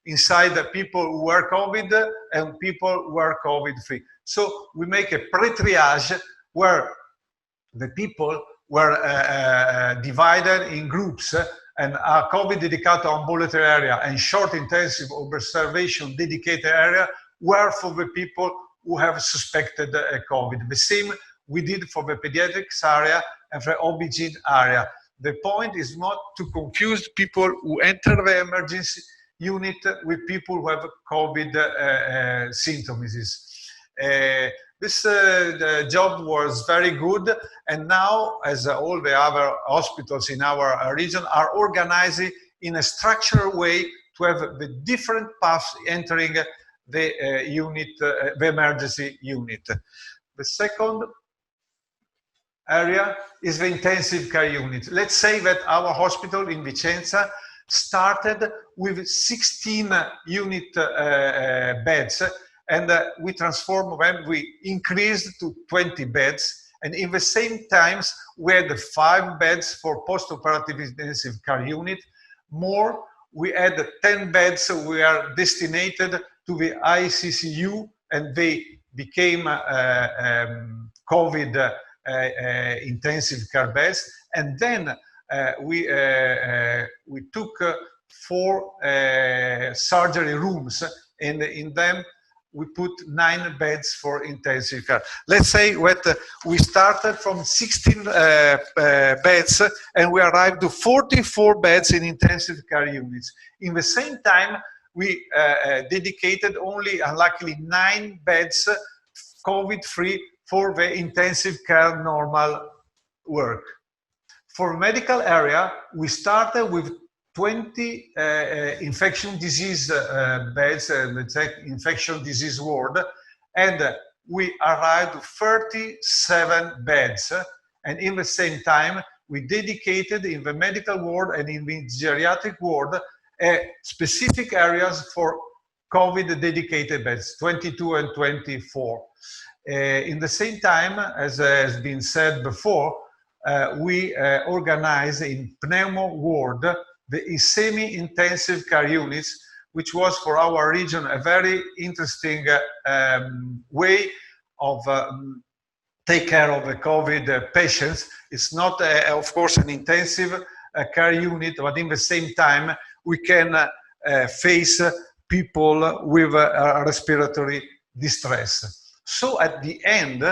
inside the people who were COVID and people who were COVID-free. So we make a pre-triage where the people were divided in groups, and a COVID dedicated ambulatory area and short intensive observation dedicated area were for the people who have suspected COVID. The same we did for the pediatrics area and for the OB-GYN area. The point is not to confuse people who enter the emergency unit with people who have COVID symptoms. This job was very good, and now, as all the other hospitals in our region are organizing in a structured way to have the different paths entering the unit, the emergency unit. The second area is the intensive care unit. Let's say that our hospital in Vicenza started with 16 unit beds, and we transformed them, we increased to 20 beds, and in the same times we had 5 beds for post-operative intensive care unit. More, we had 10 beds we are destinated to the ICCU, and they became COVID intensive care beds. And then we took 4 surgery rooms, and in them we put 9 beds for intensive care. Let's say that we started from 16 beds and we arrived to 44 beds in intensive care units. In the same time, we dedicated only, unluckily, 9 beds COVID-free for the intensive care normal work. For medical area, we started with 20 infection disease beds, let's say infection disease ward, and we arrived to 37 beds. And in the same time, we dedicated in the medical ward and in the geriatric ward specific areas for COVID dedicated beds, 22 and 24. In the same time, as has been said before, we organize in pneumo ward the semi-intensive care units, which was for our region a very interesting way of take care of the COVID patients. It's not, of course, an intensive care unit, but in the same time, we can face people with respiratory distress. So at the end,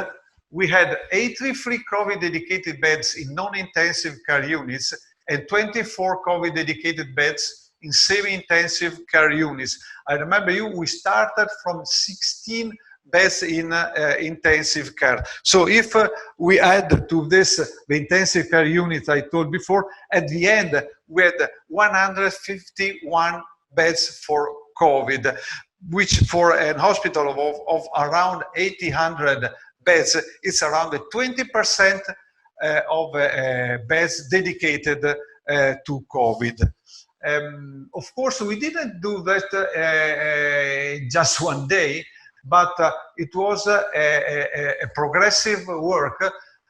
we had 83 COVID dedicated beds in non-intensive care units and 24 COVID dedicated beds in semi-intensive care units. I remember we started from 16 beds in intensive care. So if we add to this the intensive care unit I told before, at the end we had 151 beds for COVID, which for an hospital of around 800 beds, it's around 20% of beds dedicated to COVID. Of course, we didn't do that just one day, but it was a progressive work.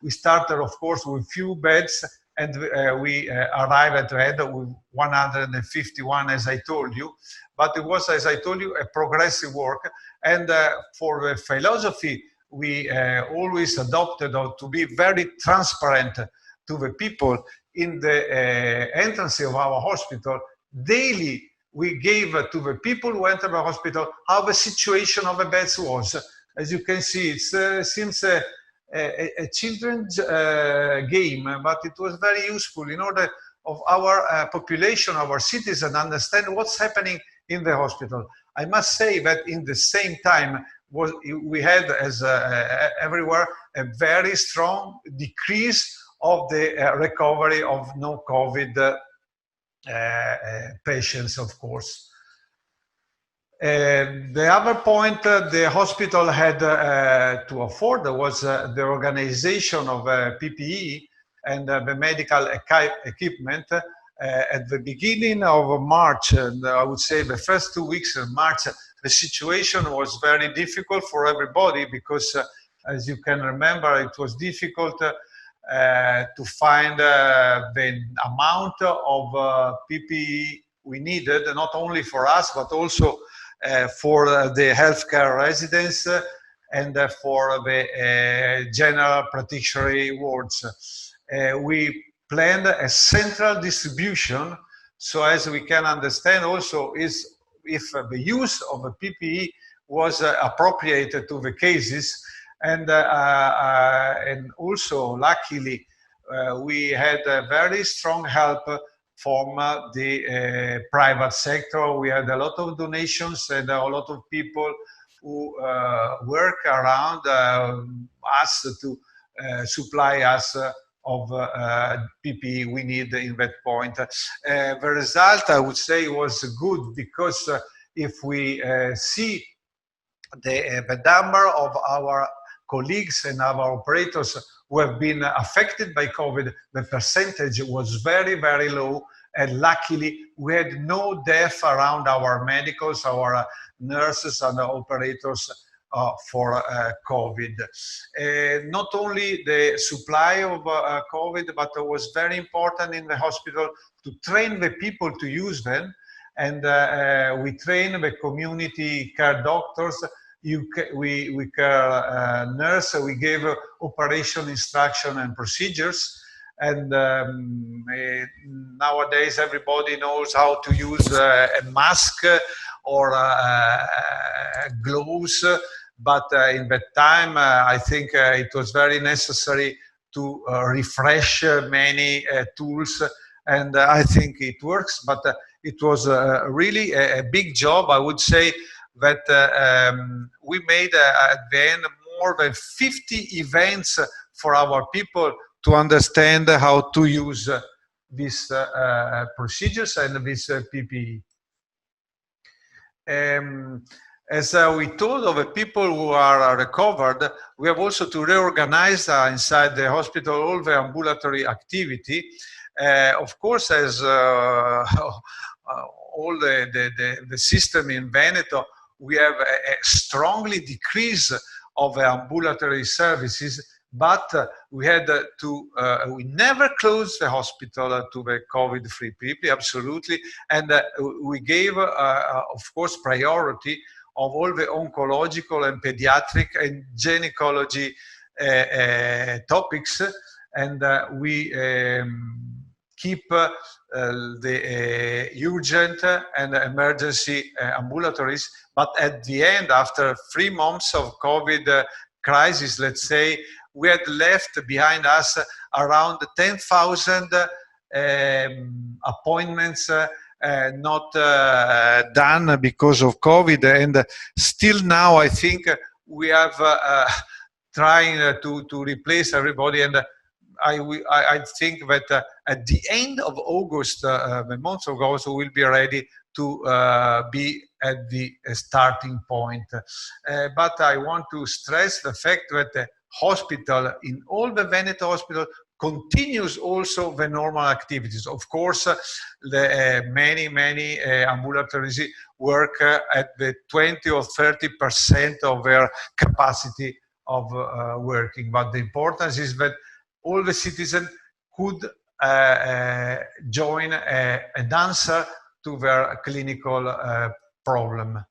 We started, of course, with few beds, and we arrived at the end with 151, as I told you. But it was, as I told you, a progressive work. And for the philosophy, we always adopted to be very transparent to the people in the entrance of our hospital. Daily, we gave to the people who enter the hospital how the situation of the beds was. As you can see, it seems a children's game, but it was very useful in order of our population, our citizens, understand what's happening in the hospital. I must say that in the same time, we had, as everywhere, a very strong decrease of the recovery of no-COVID patients, of course. The other point the hospital had to afford was the organization of PPE and the medical equipment. At the beginning of March, and I would say the first 2 weeks of March, the situation was very difficult for everybody because, as you can remember, it was difficult to find the amount of PPE we needed, not only for us, but also for the healthcare residents and for the general practitioner wards. We planned a central distribution, so as we can understand also is if the use of a PPE was appropriate to the cases, and also luckily we had a very strong help from the private sector. We had a lot of donations and a lot of people who work around us to supply us of PPE we need in that point. The result, I would say, was good because if we see the number of our colleagues and our operators who have been affected by COVID, the percentage was very, very low. And luckily, we had no death around our medicals, our nurses and our operators for COVID. Not only the supply of COVID, but it was very important in the hospital to train the people to use them. And we train the community care doctors, we care nurse, we gave operation instruction and procedures. And nowadays everybody knows how to use a mask or gloves, but in that time I think it was very necessary to refresh many tools, and I think it works, but it was really a big job. I would say that we made at the end more than 50 events for our people to understand how to use these procedures and this PPE. As we told of the people who are recovered, we have also to reorganize inside the hospital all the ambulatory activity. Of course, as all the system in Veneto, we have a strongly decrease of ambulatory services, but we had to, we never closed the hospital to the COVID-free people, absolutely. And we gave, of course, priority of all the oncological and pediatric and gynecology topics. And we keep the urgent and emergency ambulatories. But at the end, after 3 months of COVID crisis, let's say, we had left behind us around 10,000 appointments not done because of COVID. And still now, I think we have trying to replace everybody. And I think that at the end of August, the month of August, we will be ready to be at the starting point. But I want to stress the fact that the hospital, in all the Veneto hospital, continues also the normal activities. Of course, the many ambulatories work at the 20 or 30% of their capacity of working. But the importance is that all the citizens could join an answer to their clinical problem.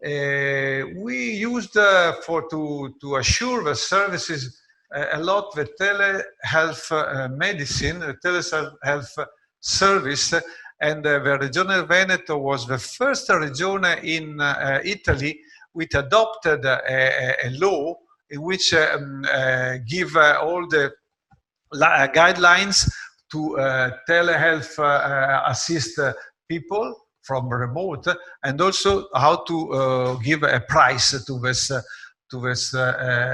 We used to assure the services a lot the telehealth medicine, the telehealth service, and the Regione del Veneto was the first region in Italy which adopted a law in which give all the guidelines to telehealth assist people from remote, and also how to give a price to this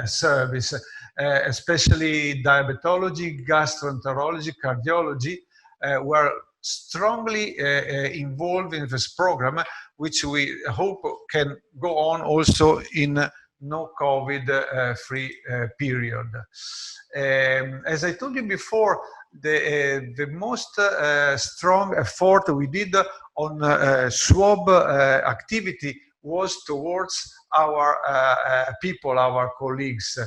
service, especially diabetology, gastroenterology, cardiology were strongly involved in this program, which we hope can go on also in no COVID free period. As I told you before, the most strong effort we did on swab activity was towards our people, our colleagues.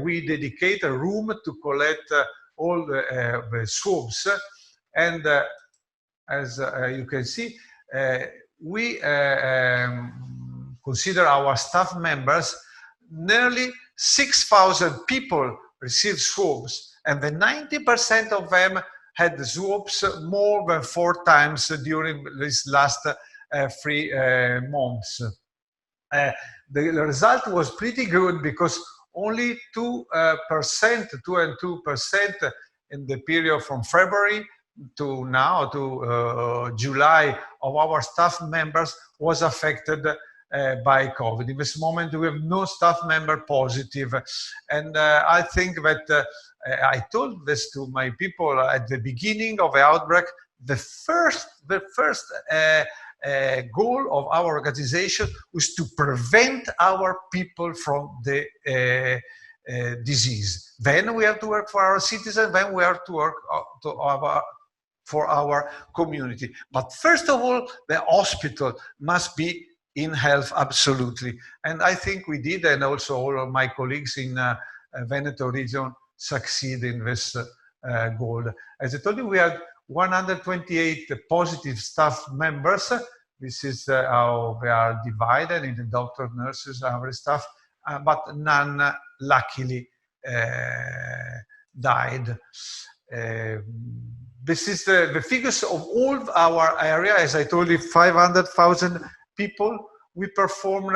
We dedicate a room to collect all the swabs, and as you can see, we consider our staff members. Nearly 6,000 people received swabs, and the 90% of them had swabs more than 4 times during these last 3 months. The result was pretty good because only 2% in the period from February to now, to July, of our staff members was affected by COVID. In this moment, we have no staff member positive. And I think that I told this to my people at the beginning of the outbreak. The first goal of our organization was to prevent our people from the disease. Then we have to work for our citizens, then we have to work for our community. But first of all, the hospital must be in health, absolutely. And I think we did, and also all of my colleagues in Veneto Region succeed in this goal. As I told you, we had 128 positive staff members. This is how they are divided in the doctors, nurses, our staff, but none luckily died. This is the figures of all our area. As I told you, 500,000 people. We performed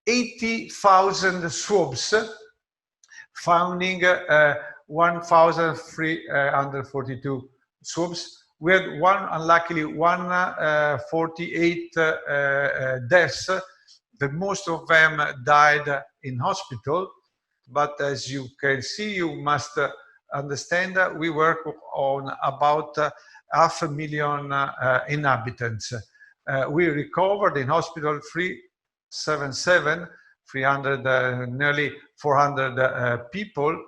80,000 swabs, finding 1,342 swabs. We had unluckily 148 deaths. The most of them died in hospital. But as you can see, you must understand that we work on about 500,000 inhabitants. We recovered in hospital 377, nearly 400 people,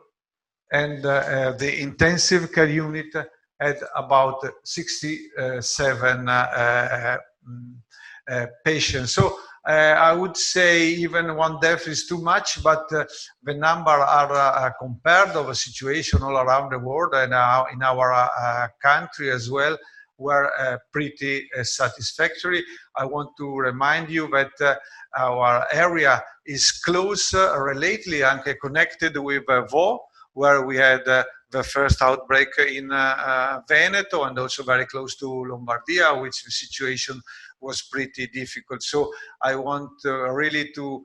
and the intensive care unit had about 67 patients. So I would say even 1 death is too much, but the number are compared of a situation all around the world and in our country as well, were pretty satisfactory. I want to remind you that our area is close, relatedly connected with Vo, where we had the first outbreak in Veneto, and also very close to Lombardia, which the situation was pretty difficult. So I want really to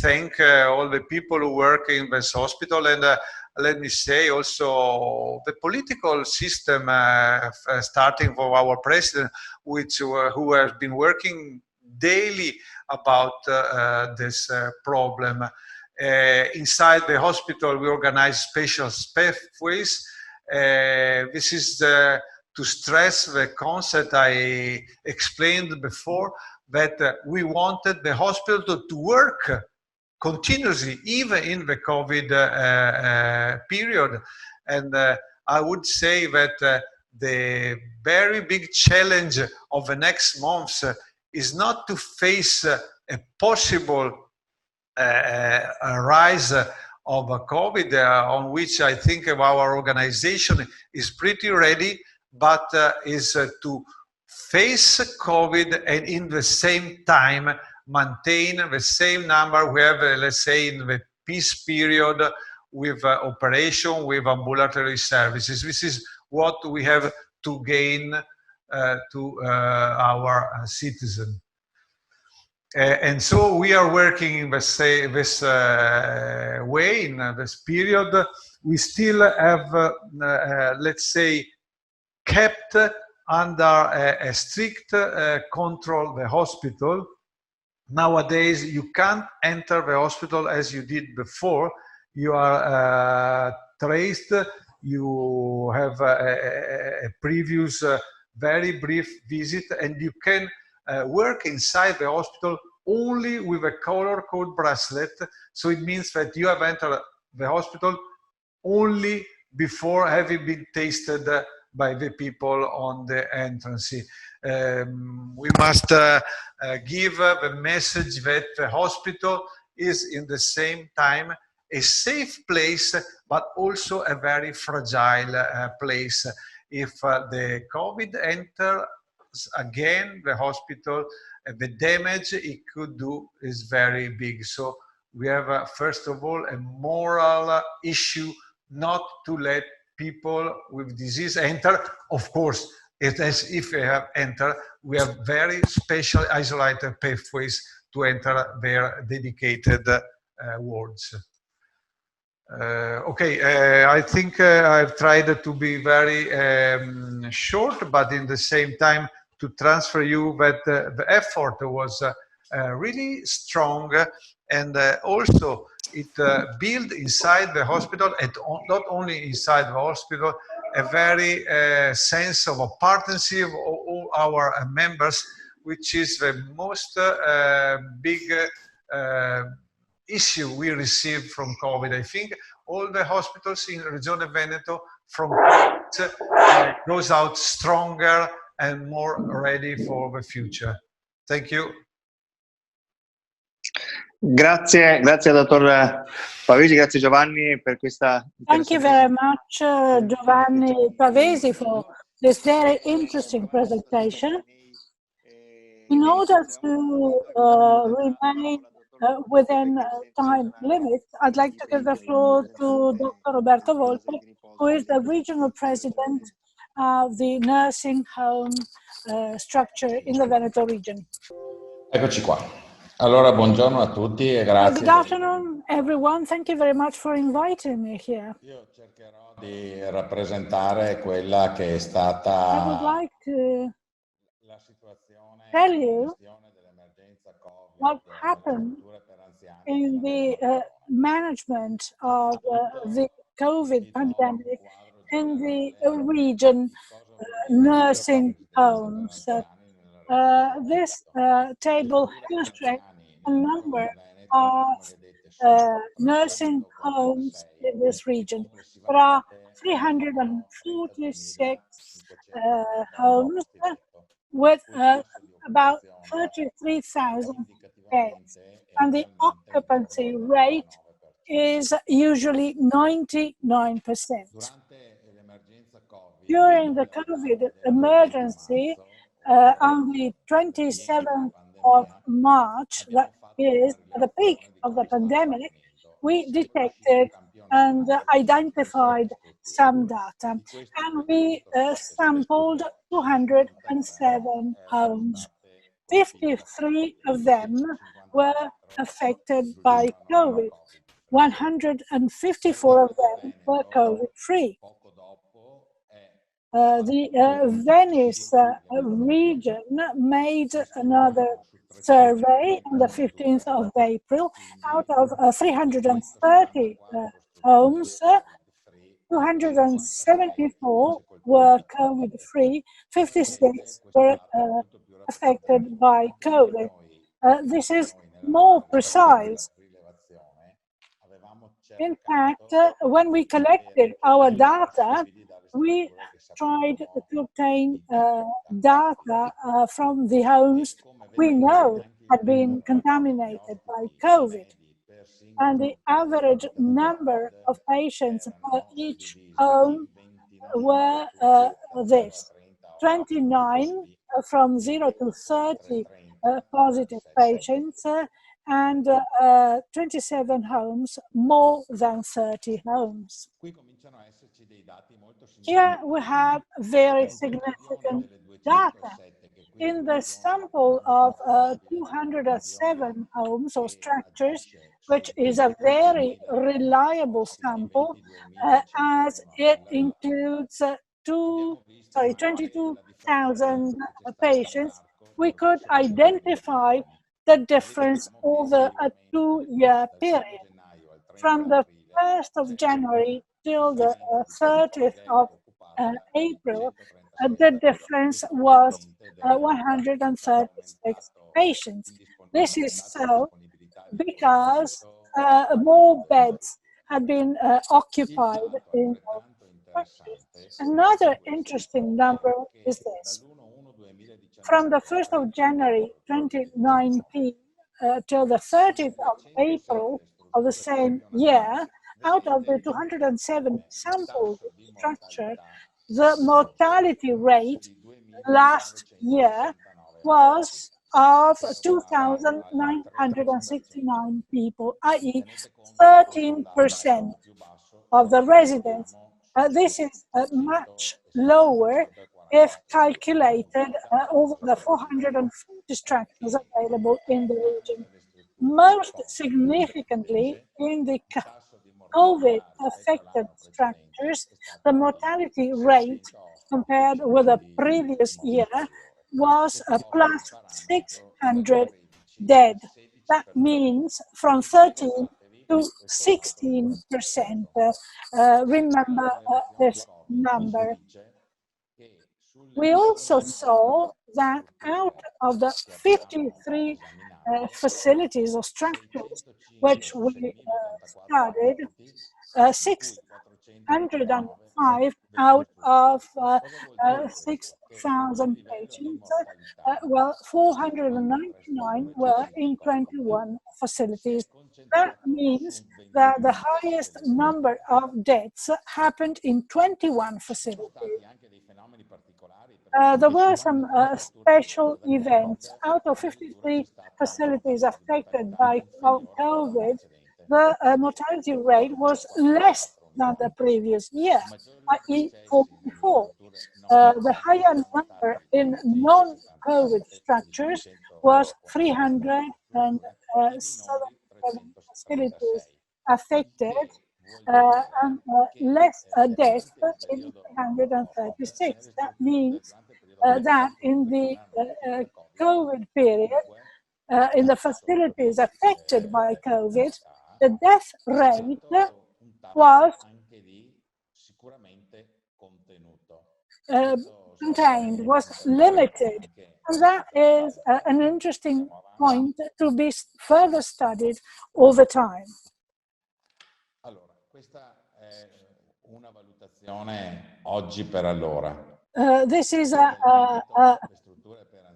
thank all the people who work in this hospital, and let me say also the political system, starting from our president, who has been working daily about this problem. Inside the hospital, we organize special pathways. This is to stress the concept I explained before, that we wanted the hospital to work continuously, even in the COVID period. And I would say that the very big challenge of the next months is not to face a possible rise of COVID, on which I think our organization is pretty ready, but is to face COVID and in the same time maintain the same number we have, let's say, in the peace period with operation, with ambulatory services. This is what we have to gain to our citizens. And so we are working in this way, in this period. We still have, let's say, kept under a strict control the hospital. Nowadays, you can't enter the hospital as you did before. You are traced, you have a previous very brief visit, and you can work inside the hospital only with a color code bracelet. So it means that you have entered the hospital only before having been tasted by the people on the entrance. We must give the message that the hospital is in the same time a safe place, but also a very fragile place. If the COVID enters again the hospital, the damage it could do is very big. So we have, first of all, a moral issue not to let people with disease enter. Of course, as if they have entered, we have very special isolated pathways to enter their dedicated wards. I think I've tried to be very short, but in the same time to transfer you that the effort was really strong, and also it built inside the hospital, and not only inside the hospital, a very sense of a partnership of all our members, which is the most big issue we received from COVID. I think all the hospitals in Regione Veneto from COVID goes out stronger and more ready for the future. Thank you. Grazie, grazie dottor Pavesi, grazie Giovanni per questa. Thank you very much, Giovanni Pavesi, for this very interesting presentation. In order to remain within time limits, I'd like to give the floor to Dr. Roberto Volpe, who is the regional president of the nursing home structure in the Veneto region. Eccoci qua. Allora, buongiorno a tutti e grazie. Good afternoon, everyone. Thank you very much for inviting me here. Io cercherò di rappresentare quella che è stata I would like to la situazione tell you dell'emergenza Covid, what happened in the management of the COVID pandemic in the region nursing homes. This table illustrates a number of nursing homes in this region. There are 346 homes with about 33,000 beds, and the occupancy rate is usually 99%. During the COVID emergency, on the 27th of March, that is the peak of the pandemic, we detected and identified some data, and we sampled 207 homes. 53 of them were affected by COVID. 154 of them were COVID-free. The Venice region made another survey on the 15th of April. Out of 330 homes, 274 were COVID-free, 56 were affected by COVID. This is more precise. In fact, when we collected our data, we tried to obtain data from the homes we know had been contaminated by COVID. And the average number of patients per each home were this: 29 from 0 to 30 positive patients, and 27 homes, more than 30 homes. Here we have very significant data. In the sample of 207 homes or structures, which is a very reliable sample, as it includes 22,000 patients, we could identify the difference over a 2-year period. From the 1st of January till the 30th of April, the difference was 136 patients. This is so because more beds had been occupied in practice. Another interesting number is this. From the 1st of January 2019 till the 30th of April of the same year, out of the 207 sampled structure, the mortality rate last year was of 2,969 people, i.e. 13% of the residents. This is much lower if calculated over the 440 structures available in the region. Most significantly, in the COVID-affected structures, the mortality rate compared with the previous year was plus 600 dead. That means from 13 to 16%. Remember this number. We also saw that out of the 53 facilities or structures which we studied, 605 out of 6,000 patients, well, 499 were in 21 facilities. That means that the highest number of deaths happened in 21 facilities. There were some special events. Out of 53 facilities affected by COVID, the mortality rate was less than the previous year, i.e. 44. The higher number in non-COVID structures was 307 facilities affected, and less deaths in 336. That means that in the COVID period, in the facilities affected by COVID, the death rate was contained, was limited. And that is an interesting point to be further studied over time. This is a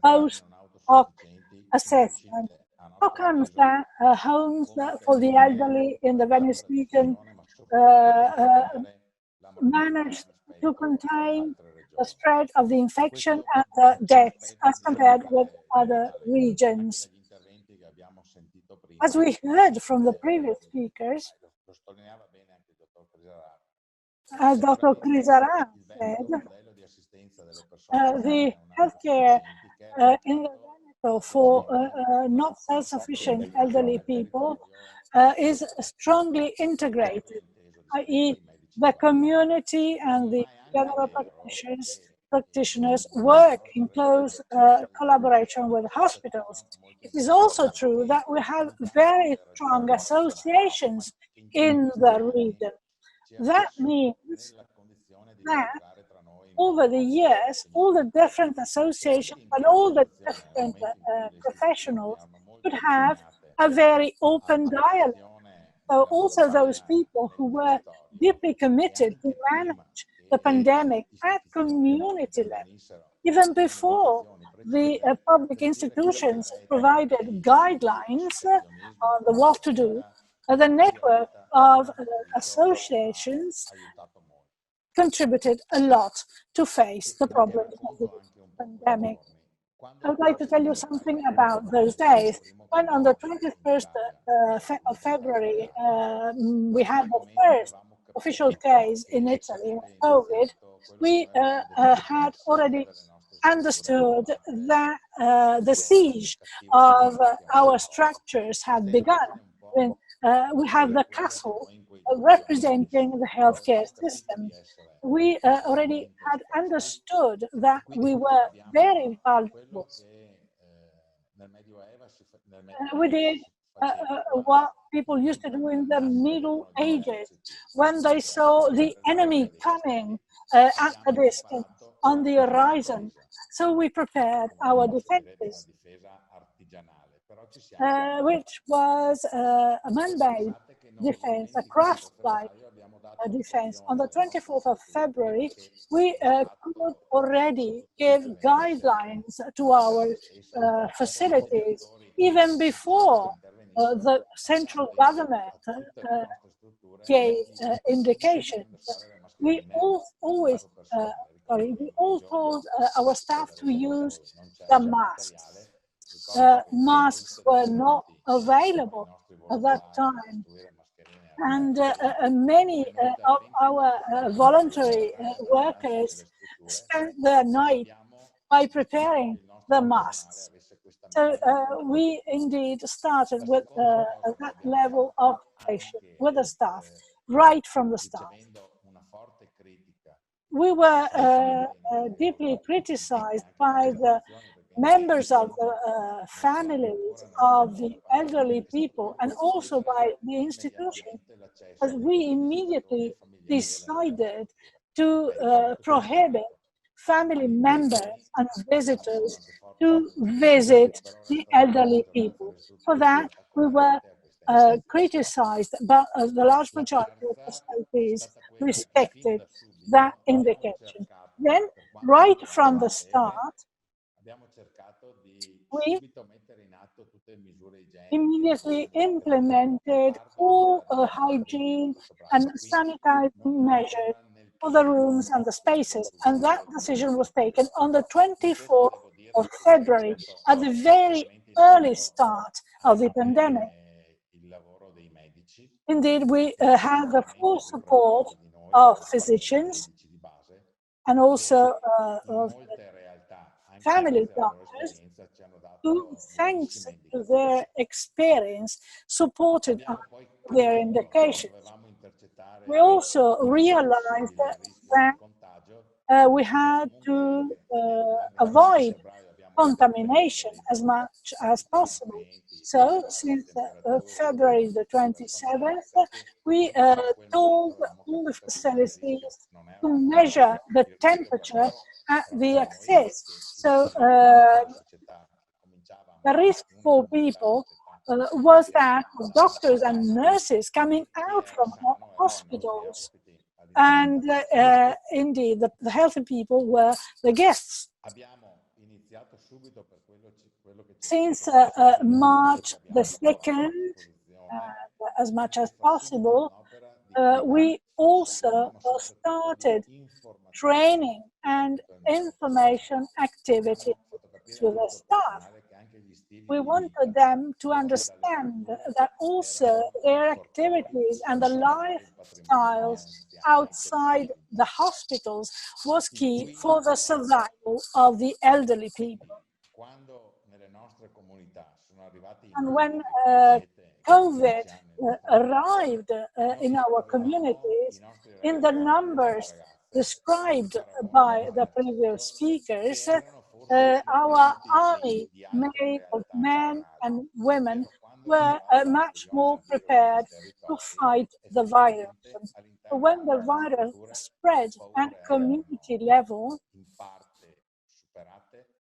post-hoc assessment. How comes that homes for the elderly in the Venice region managed to contain the spread of the infection and the deaths as compared with other regions? As we heard from the previous speakers, as Dr. Crisarà said, the healthcare in the Veneto for not self-sufficient elderly people is strongly integrated, i.e. the community and the general practitioners work in close collaboration with hospitals. It is also true that we have very strong associations in the region. That means that over the years, all the different associations and all the different professionals could have a very open dialogue. So also those people who were deeply committed to manage the pandemic at community level, even before the public institutions provided guidelines on the what to do, the network of associations contributed a lot to face the problem of the pandemic. I would like to tell you something about those days. When on the 21st of February, we had the first official case in Italy of COVID, we had already understood that the siege of our structures had begun. When we have the castle representing the healthcare system. We already had understood that we were very vulnerable. We did what people used to do in the Middle Ages when they saw the enemy coming at a distance on the horizon. So we prepared our defenses, which was a man-made defense, a craft-like defense. On the 24th of February, we could already give guidelines to our facilities, even before the central government gave indications. We all told our staff to use the masks. Masks were not available at that time, and many of our voluntary workers spent their night by preparing the masks. So we indeed started with that level of operation with the staff, right from the start. We were deeply criticized by the members of the families of the elderly people and also by the institution, as we immediately decided to prohibit family members and visitors to visit the elderly people. For that, we were criticized, but the large majority of facilities respected that indication. Then, right from the start, we immediately implemented all hygiene and sanitizing measures for the rooms and the spaces, and that decision was taken on the 24th of February, at the very early start of the pandemic. Indeed, we had the full support of physicians and also of family doctors, who, thanks to their experience, supported their indications. We also realized that we had to avoid contamination as much as possible. So, since February the 27th, we told all the facilities to measure the temperature at the access. So, the risk for people was that doctors and nurses coming out from hospitals, and indeed the healthy people were the guests. Since March the 2nd, as much as possible, we also started training and information activities with the staff. We wanted them to understand that also their activities and the lifestyles outside the hospitals was key for the survival of the elderly people. And when COVID arrived in our communities, in the numbers described by the previous speakers, our army, made of men and women, were much more prepared to fight the virus. When the virus spread at community level,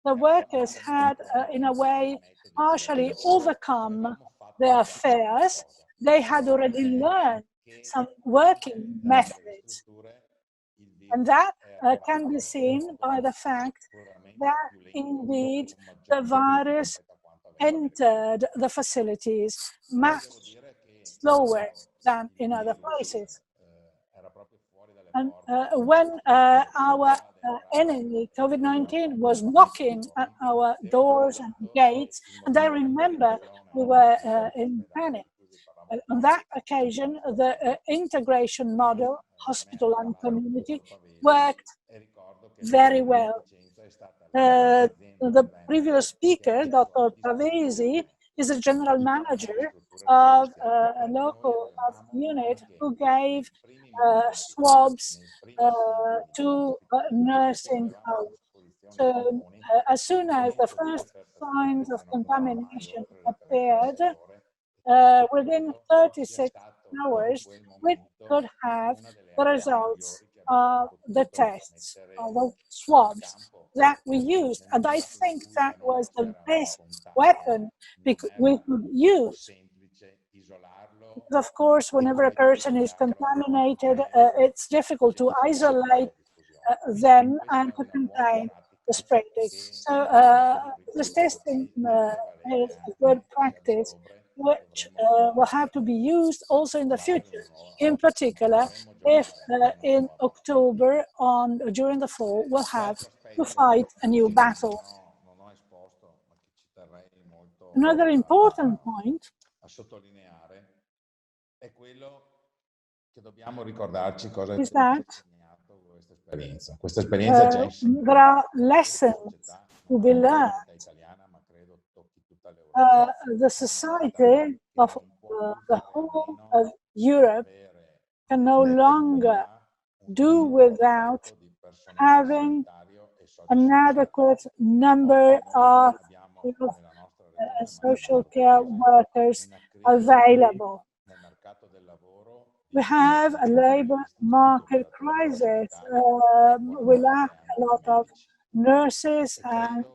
the workers had, in a way, partially overcome their fears. They had already learned some working methods. And that can be seen by the fact that indeed the virus entered the facilities much slower than in other places. And when our enemy, COVID-19, was knocking at our doors and gates, and I remember we were in panic. On that occasion, the integration model, hospital and community, worked very well. The previous speaker, Dr. Pavesi, is a general manager of a local health unit who gave swabs to nursing homes. So as soon as the first signs of contamination appeared, within 36 hours, we could have the results of the tests, of the swabs that we used. And I think that was the best weapon we could use. Because of course, whenever a person is contaminated, it's difficult to isolate them and to contain the spreading. So this testing is a good practice which will have to be used also in the future. In particular, if in October during the fall we'll have to fight a new battle. Another important point is that there are lessons to be learned. The society of the whole of Europe can no longer do without having an adequate number of social care workers available. We have a labor market crisis. We lack a lot of nurses and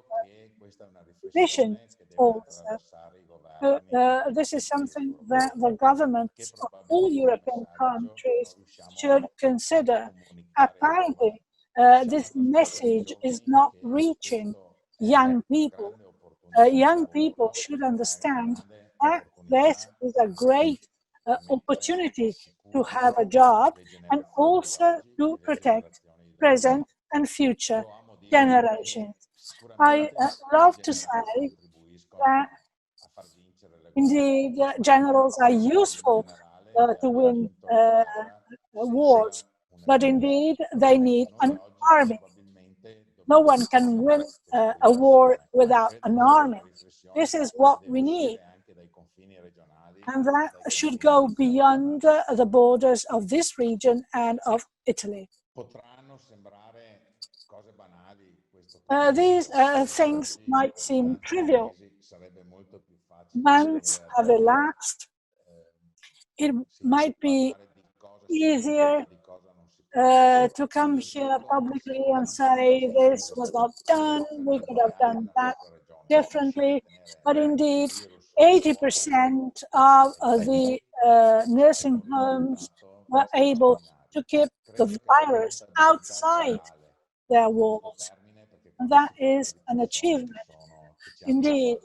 physicians also. This is something that the governments of all European countries should consider. Apparently, this message is not reaching young people. Young people should understand that this is a great opportunity to have a job and also to protect present and future generations. I love to say that indeed generals are useful to win wars, but indeed they need an army. No one can win a war without an army. This is what we need. And that should go beyond the borders of this region and of Italy. These things might seem trivial. Months have elapsed. It might be easier to come here publicly and say this was not done, we could have done that differently, but indeed 80% of the nursing homes were able to keep the virus outside their walls. And that is an achievement. Indeed,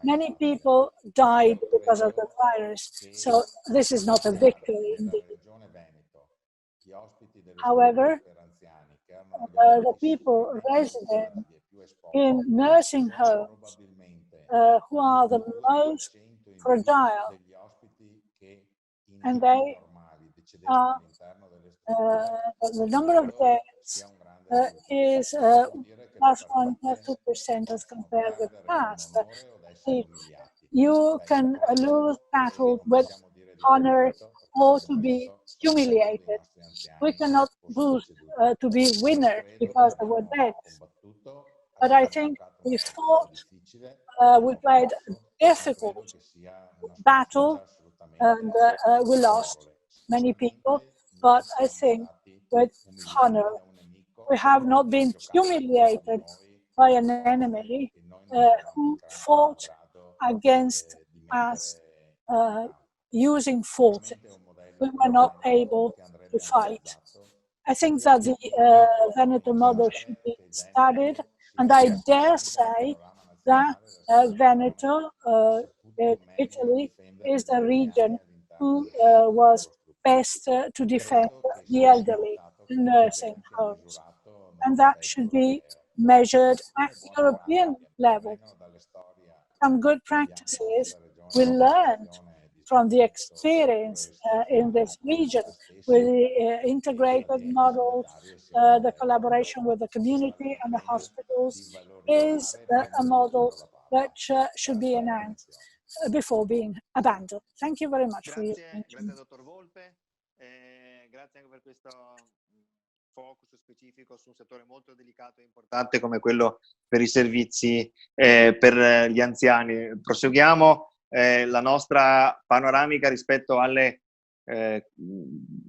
many people died because of the virus, so this is not a victory indeed. However, the people resident in nursing homes who are the most fragile, and they are, the number of deaths is plus 1, plus 2% as compared with the past. You can lose battles with honor or to be humiliated. We cannot boost to be winners because they were dead. But I think we fought, we played a difficult battle, and we lost many people. But I think with honor, we have not been humiliated by an enemy who fought against us using force. We were not able to fight. I think that the Veneto model should be studied, and I dare say that Veneto, Italy, is the region who was best to defend the elderly in nursing homes. And that should be measured at European level. Some good practices we learned from the experience in this region with the integrated models, the collaboration with the community and the hospitals is a model which should be enhanced before being abandoned. Thank you very much for your attention. Grazie, dottor Volpe. Grazie anche per questo focus specifico su un settore molto delicato e importante come quello per i servizi per gli anziani. Proseguiamo la nostra panoramica rispetto alle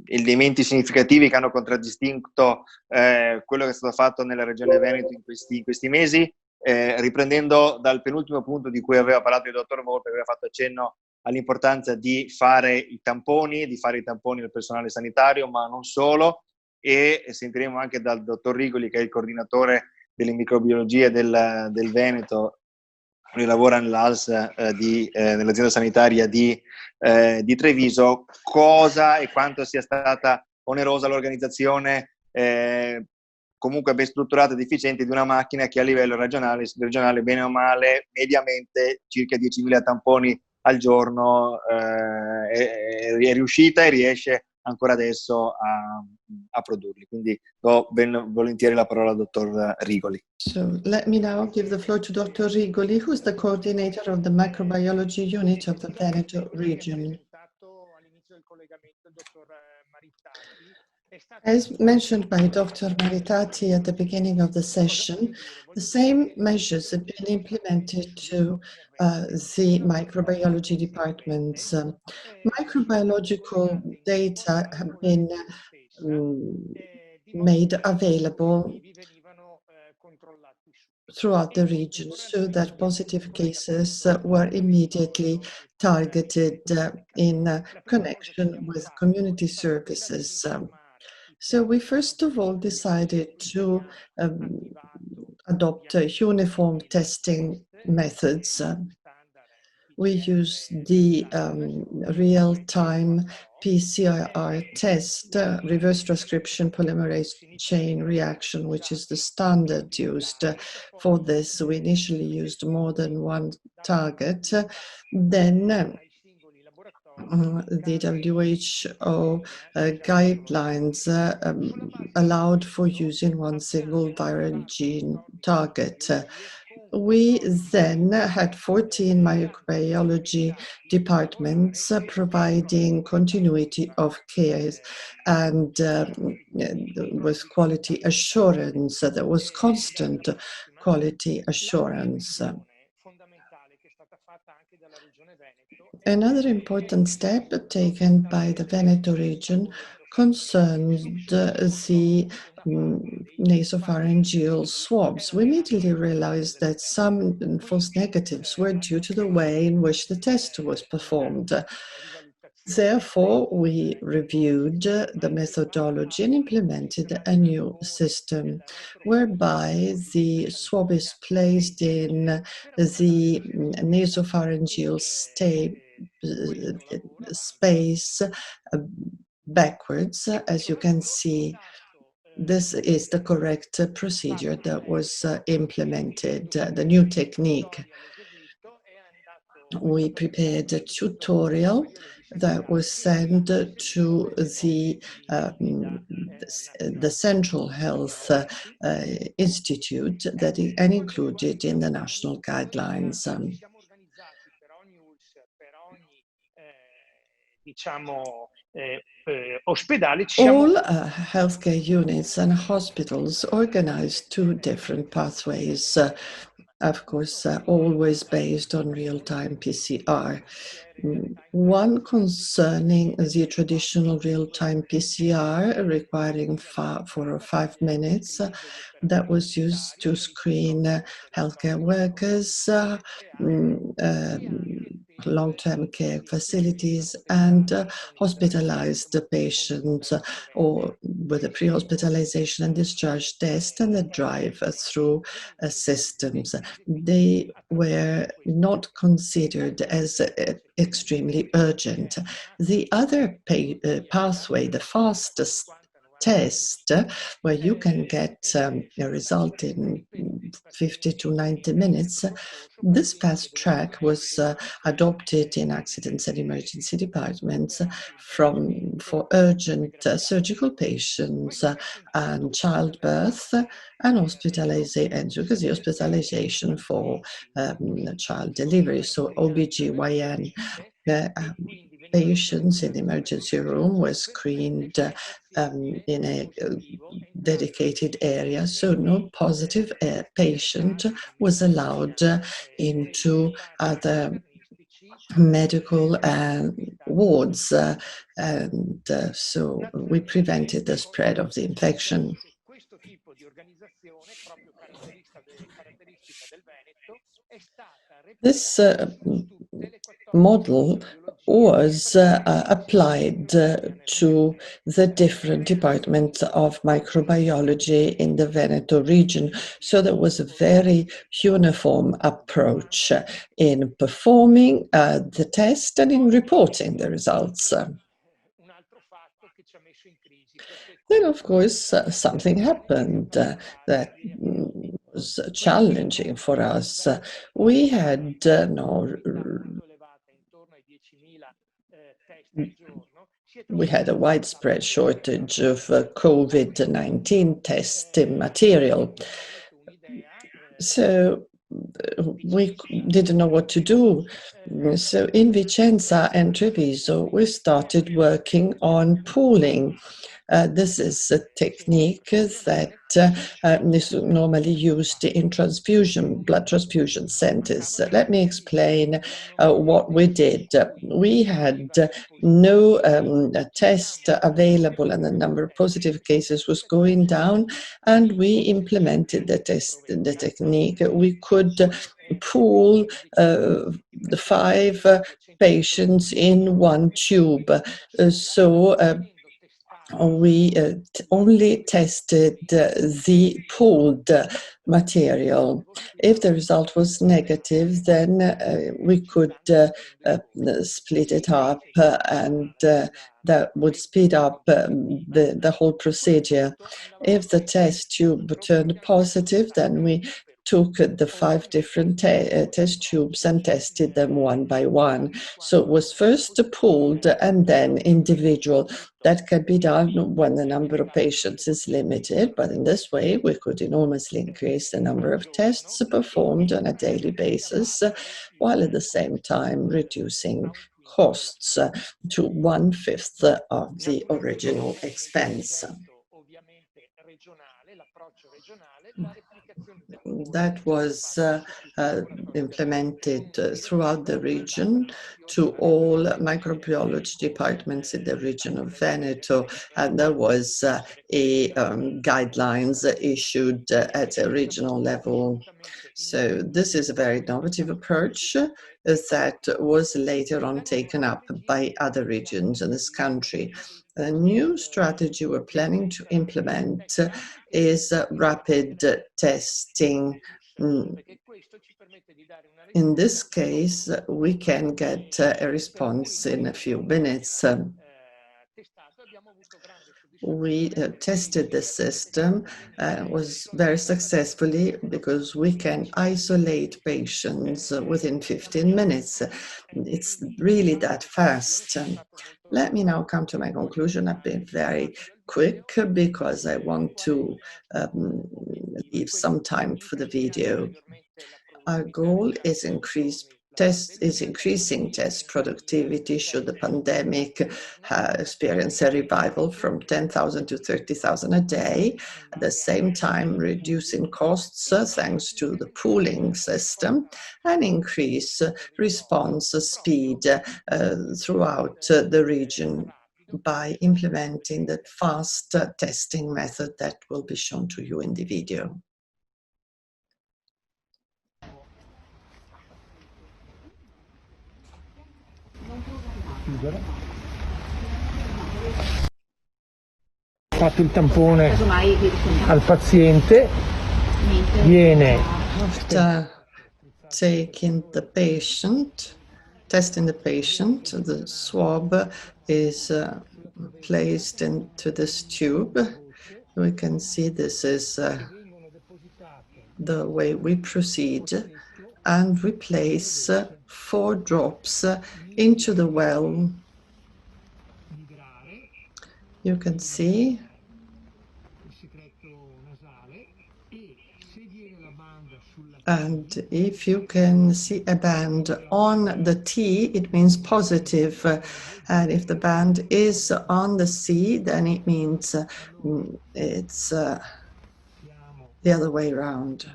elementi significativi che hanno contraddistinto quello che è stato fatto nella Regione Veneto in questi mesi, riprendendo dal penultimo punto di cui aveva parlato il dottor Volpe, aveva fatto accenno all'importanza di fare i tamponi al personale sanitario, ma non solo, e sentiremo anche dal dottor Rigoli, che è il coordinatore delle microbiologie del Veneto. Lui lavora nell'ALS nell'azienda sanitaria di Treviso, cosa e quanto sia stata onerosa l'organizzazione comunque ben strutturata ed efficiente di una macchina che a livello regionale bene o male mediamente circa 10.000 tamponi al giorno è riuscita e riesce ancora adesso a produrli. Quindi do ben volentieri la parola al dottor Rigoli. So let me now give the floor to Dr. Rigoli, who is the coordinator of the microbiology unit of the Veneto Region. As mentioned by Dr. Maritati at the beginning of the session, the same measures have been implemented to the microbiology departments. Microbiological data have been made available throughout the region so that positive cases were immediately targeted in connection with community services. So we first of all decided to adopt uniform testing methods. We use the real-time PCR test, reverse transcription polymerase chain reaction, which is the standard used for this. We initially used more than one target. Then the WHO guidelines allowed for using one single viral gene target. We then had 14 microbiology departments providing continuity of care and with quality assurance. There was constant quality assurance. Another important step taken by the Veneto region concerns the nasopharyngeal swabs. We immediately realized that some false negatives were due to the way in which the test was performed. Therefore, we reviewed the methodology and implemented a new system whereby the swab is placed in the nasopharyngeal space backwards. As you can see, this is the correct procedure that was implemented, the new technique. We prepared a tutorial that was sent to the Central Health Institute and included in the national guidelines. All healthcare units and hospitals organized two different pathways, of course, always based on real-time PCR. One concerning the traditional real-time PCR requiring 4 or 5 minutes that was used to screen healthcare workers, long-term care facilities, and hospitalized patients, or with a pre-hospitalization and discharge test and the drive-through systems. They were not considered as extremely urgent. The other pathway, the fastest test where you can get a result in 50 to 90 minutes. This fast track was adopted in accidents and emergency departments for urgent surgical patients and childbirth and hospitalization for child delivery. So OBGYN patients in the emergency room were screened in a dedicated area, so no positive patient was allowed into other medical wards, and so we prevented the spread of the infection. This model was applied to the different departments of microbiology in the Veneto region. So there was a very uniform approach in performing the test and in reporting the results. Then, of course, something happened that was challenging for us. We had a widespread shortage of COVID-19 testing material. So we didn't know what to do. So in Vicenza and Treviso, we started working on pooling. This is a technique that is normally used in blood transfusion centers. Let me explain what we did. We had no test available, and the number of positive cases was going down, and we implemented the technique. We could pool the 5 patients in one tube. So we only tested the pooled material. If the result was negative, then we could split it up, and that would speed up the whole procedure. If the test tube turned positive, then we took the 5 different test tubes and tested them one by one. So it was first pooled and then individual. That can be done when the number of patients is limited, but in this way we could enormously increase the number of tests performed on a daily basis, while at the same time reducing costs to 1/5 of the original expense. That was implemented throughout the region to all microbiology departments in the region of Veneto, and there was guidelines issued at a regional level. So this is a very innovative approach that was later on taken up by other regions in this country. A new strategy we're planning to implement is rapid testing. In this case, we can get a response in a few minutes. We tested the system, was very successfully, because we can isolate patients within 15 minutes. It's really that fast. Let me now come to my conclusion. I've been very quick because I want to leave some time for the video. Our goal is increasing test productivity should the pandemic experience a revival from 10,000 to 30,000 a day. At the same time, reducing costs thanks to the pooling system, and increase response speed throughout the region by implementing the fast testing method that will be shown to you in the video. Fatto il tampone al paziente, viene taking the patient, testing the patient, the swab is placed into this tube. We can see this is the way we proceed, and we place 4 drops into the well. You can see and if you can see a band on the T, it means positive. And if the band is on the C, then it means it's the other way around.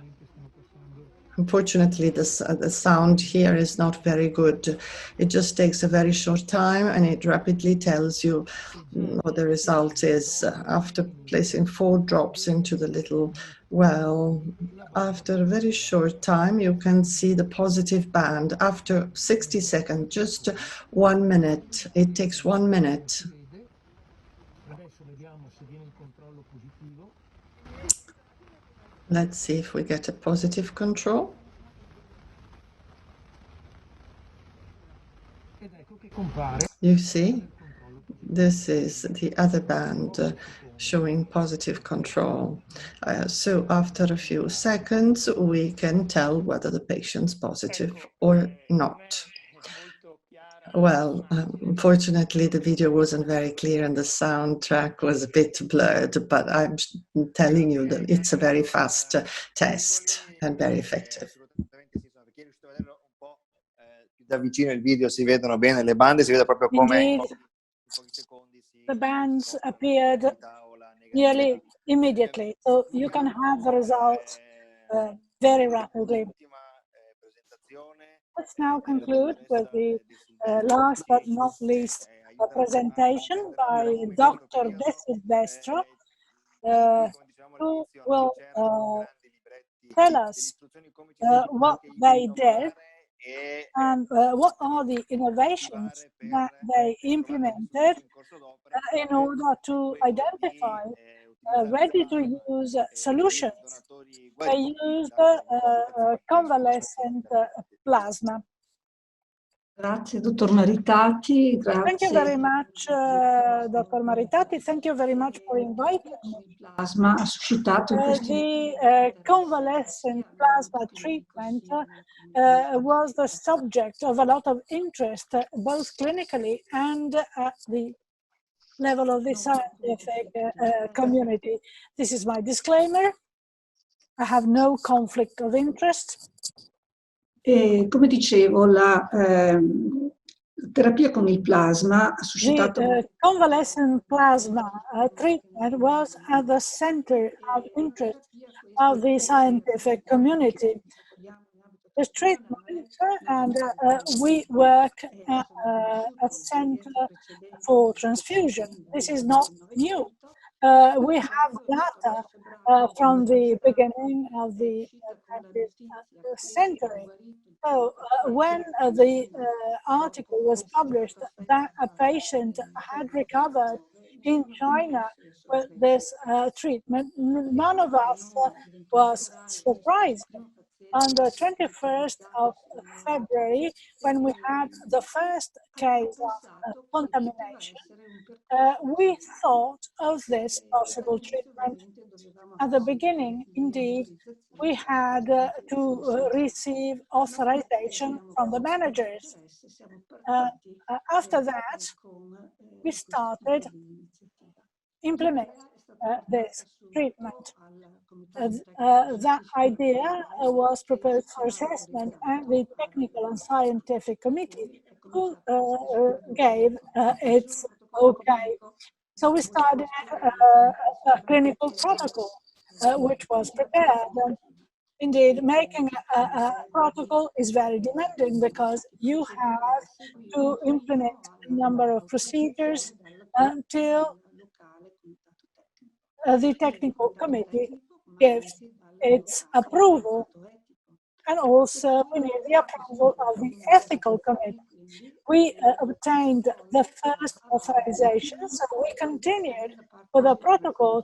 Unfortunately, the sound here is not very good. It just takes a very short time and it rapidly tells you what the result is. After placing 4 drops into the little well, after a very short time, you can see the positive band. After 60 seconds, just 1 minute. It takes 1 minute. Let's see if we get a positive control. You see, this is the other band showing positive control. So after a few seconds, we can tell whether the patient's positive or not. Well, unfortunately, the video wasn't very clear and the soundtrack was a bit blurred, but I'm telling you that it's a very fast test and very effective. Da vicino il video si vedono bene le bande, si vede proprio come the bands appeared nearly immediately, so you can have the results very rapidly. Let's now conclude with the last but not least presentation by Dr. De Silvestro, who will tell us what they did and what are the innovations that they implemented in order to identify ready-to-use solutions. They used convalescent plasma. Grazie, dottor Maritati. Grazie. Thank you very much, Dr. Maritati. Thank you very much for inviting me. Plasma ha suscitato the convalescent plasma treatment was the subject of a lot of interest, both clinically and at the level of the scientific community. This is my disclaimer. I have no conflict of interest. Come dicevo, la terapia con il plasma ha suscitato... The convalescent plasma treatment was at the center of interest of the scientific community. This treatment, and we work at a center for transfusion. This is not new. We have data from the beginning of the 20th century. So when the article was published that a patient had recovered in China with this treatment, none of us was surprised. On the 21st of February, when we had the first case of contamination, we thought of this possible treatment. At the beginning, indeed, we had to receive authorization from the managers. After that, we started implementing this treatment. That idea was proposed for assessment, and the technical and scientific committee who gave its okay. So we started a clinical protocol, which was prepared. Indeed, making a protocol is very demanding because you have to implement a number of procedures until the technical committee gives its approval, and also we need the approval of the ethical committee. We obtained the first authorization, so we continued with a protocol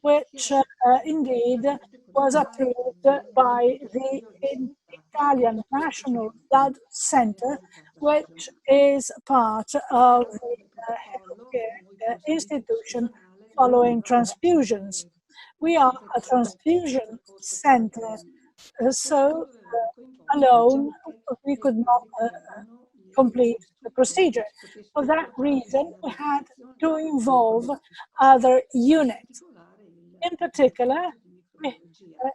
which indeed was approved by the Italian National Blood Center, which is part of the healthcare institution following transfusions. We are a transfusion center, so alone we could not complete the procedure. For that reason, we had to involve other units. In particular, we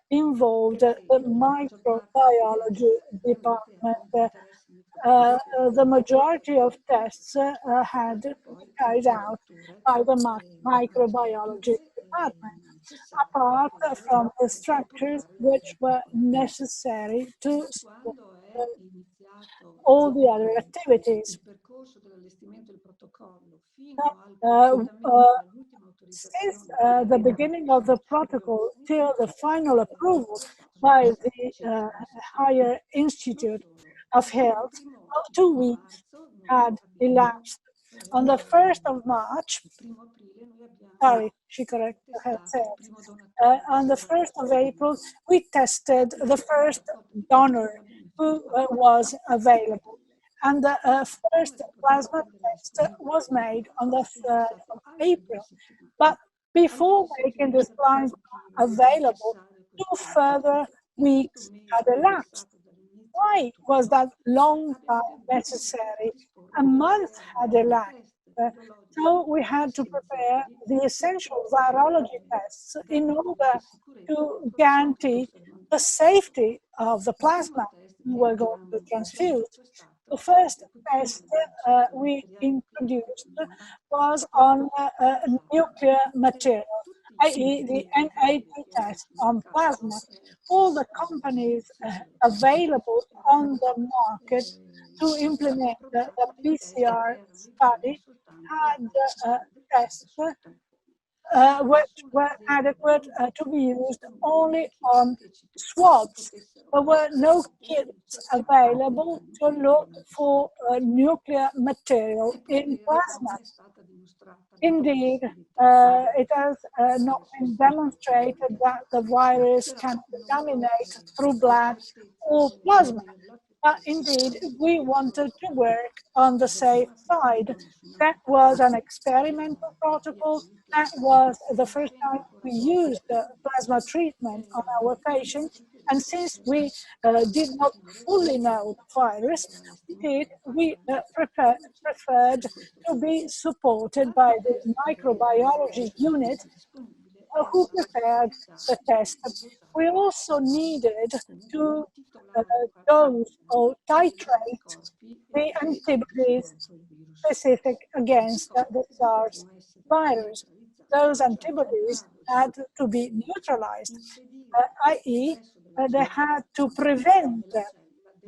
involved the microbiology department. The majority of tests had to be carried out by the microbiology department, apart from the structures which were necessary to support all the other activities. Since the beginning of the protocol till the final approval by the Higher Institute of Health, 2 weeks had elapsed. On the 1st of March, sorry, she corrected herself. On the 1st of April, we tested the first donor who was available. And the first plasma test was made on the 3rd of April. But before making this plasma available, 2 further weeks had elapsed. Why was that long time necessary? A month had elapsed. So we had to prepare the essential virology tests in order to guarantee the safety of the plasma we were going to transfuse. The first test we introduced was on nuclear material, i.e. the NAT test on plasma. All the companies available on the market to implement the PCR study had tests which were adequate to be used only on swabs. There were no kits available to look for nuclear material in plasma. Indeed, it has not been demonstrated that the virus can contaminate through blood or plasma. But indeed, we wanted to work on the safe side. That was an experimental protocol. That was the first time we used plasma treatment on our patients. And since we did not fully know the virus, indeed, we preferred to be supported by the microbiology unit who prepared the test. We also needed to dose or titrate the antibodies specific against the SARS virus. Those antibodies had to be neutralized, i.e. They had to prevent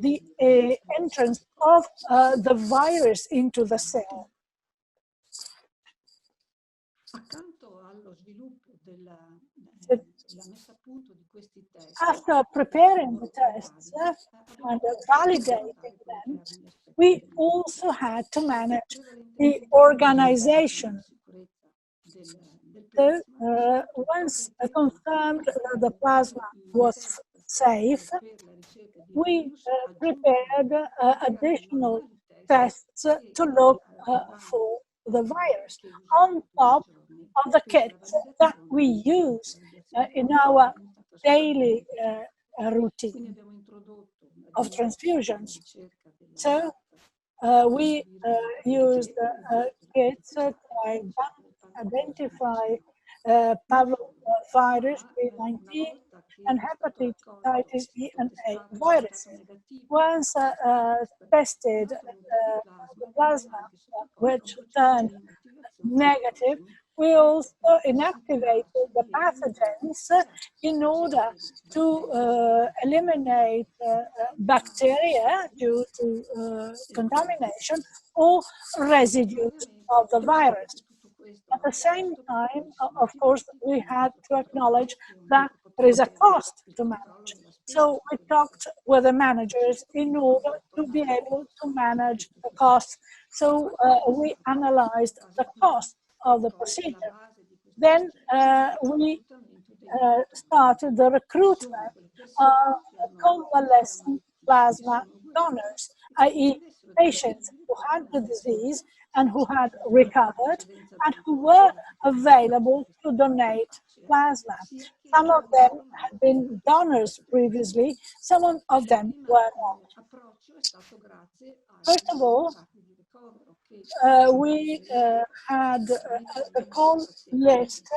the entrance of the virus into the cell. After preparing the tests and validating them, we also had to manage the organization. So, once confirmed that the plasma was safe, we prepared additional tests to look for the virus on top of the kits that we use in our daily routine of transfusions. So we used kits to identify parvovirus B19 and hepatitis B and A viruses. Once tested the plasma, which turned negative, we also inactivated the pathogens in order to eliminate bacteria due to contamination or residues of the virus. At the same time, of course, we had to acknowledge that there is a cost to manage. So we talked with the managers in order to be able to manage the costs. So we analyzed the cost of the procedure. Then we started the recruitment of convalescent plasma donors, i.e. patients who had the disease and who had recovered and who were available to donate plasma. Some of them had been donors previously, some of them were not. First of all, we had a call list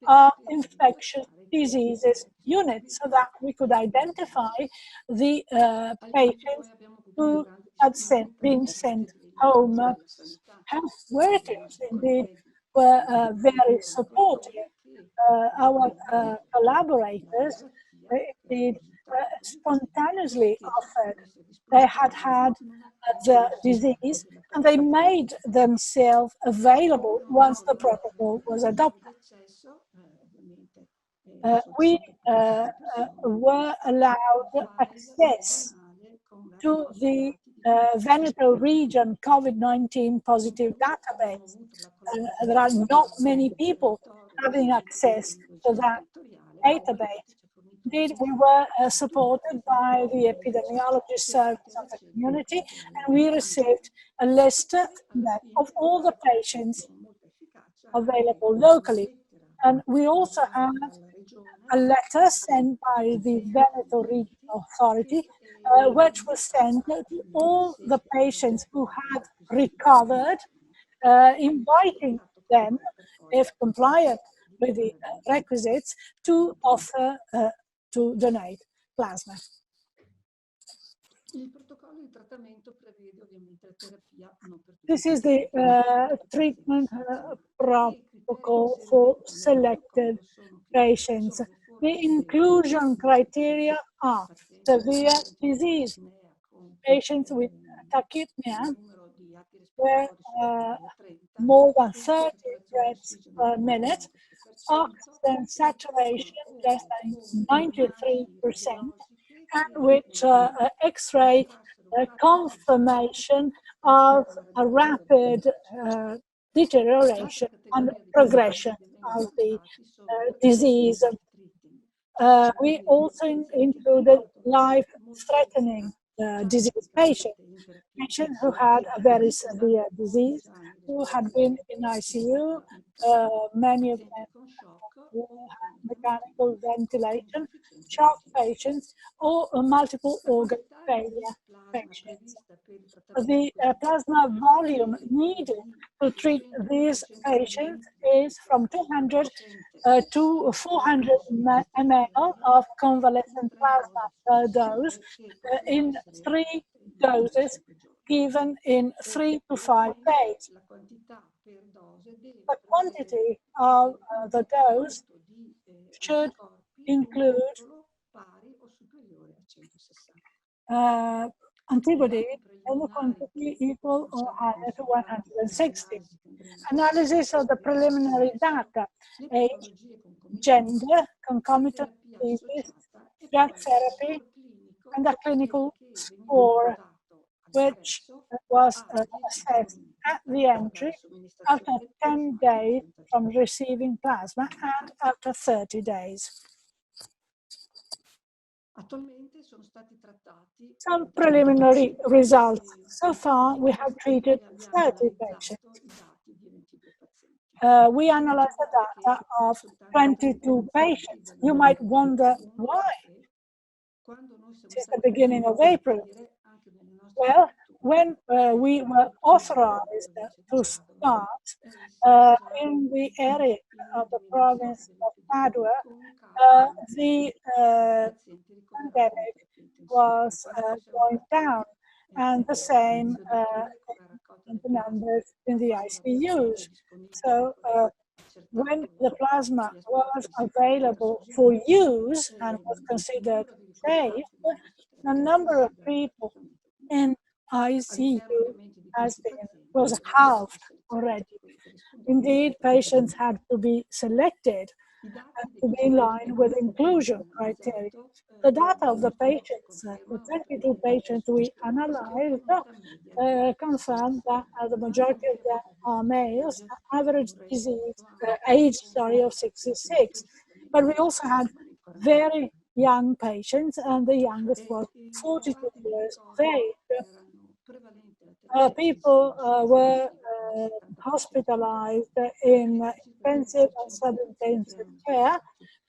of infectious diseases units so that we could identify the patients who had been sent home. Health workers indeed were very supportive. Our collaborators indeed spontaneously offered. They had had the disease and they made themselves available once the protocol was adopted. We were allowed access to the Veneto Region COVID-19 positive database. There are not many people having access to that database. Indeed, we were supported by the epidemiology service of the community, and we received a list of all the patients available locally. And we also had a letter sent by the Veneto Region Authority, which was sent to all the patients who had recovered, inviting them, if compliant with the requisites, to offer to donate plasma. This is the treatment protocol for selected patients. The inclusion criteria are severe disease, patients with tachypnea, where more than 30 breaths per minute, oxygen saturation less than 93%, and with X-ray confirmation of a rapid deterioration and progression of the disease. We also included life-threatening disease patients who had a very severe disease, who had been in ICU, many of them who had mechanical ventilation, shock patients, or multiple organ failure patients. The plasma volume needed to treat these patients is from 200 to 400 ml of convalescent plasma per dose in 3 doses given in 3 to 5 days. The quantity of the dose should include antibody in a quantity equal or higher to 160. Analysis of the preliminary data, age, gender, concomitant diseases, drug therapy, and a clinical score, which was assessed at the entry after 10 days from receiving plasma and after 30 days. Some preliminary results. So far, we have treated 30 patients. We analyzed the data of 22 patients. You might wonder why. Since the beginning of April. Well, when we were authorized to start in the area of the province of Padua, the pandemic was going down, and the same in the numbers in the ICUs. So when the plasma was available for use and was considered safe, the number of people in ICU was halved already. Indeed, patients had to be selected and to be in line with inclusion criteria. The data of the patients, the 22 patients we analyzed, confirmed that the majority of them are males, average age of 66. But we also had very young patients, and the youngest was 42 years of age. people were hospitalized in intensive and sub-intensive care,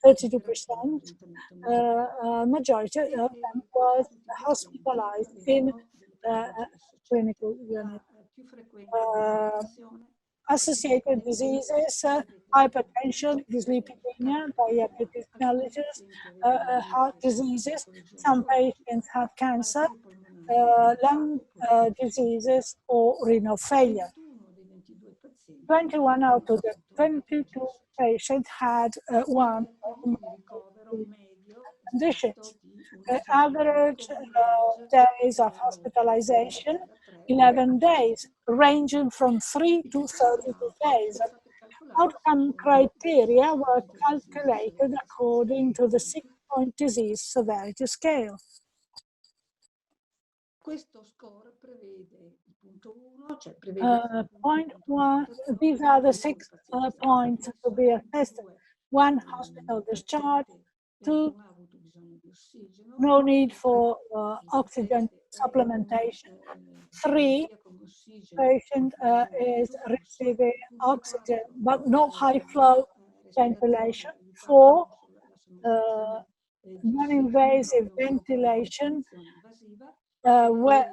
32%. Majority of them was hospitalized in clinical unit. Associated diseases, hypertension, dyslipidemia, diabetes mellitus, heart diseases. Some patients had cancer, lung diseases, or renal failure. 21 out of the 22 patients had one or more conditions. The average days of hospitalization, 11 days, ranging from 3 to 32 days. Outcome criteria were calculated according to the 6-point disease severity scale. Point 1, these are the 6 points to be assessed. 1, hospital discharge. 2, no need for oxygen supplementation. 3, patient is receiving oxygen but no high flow ventilation. 4, non-invasive ventilation with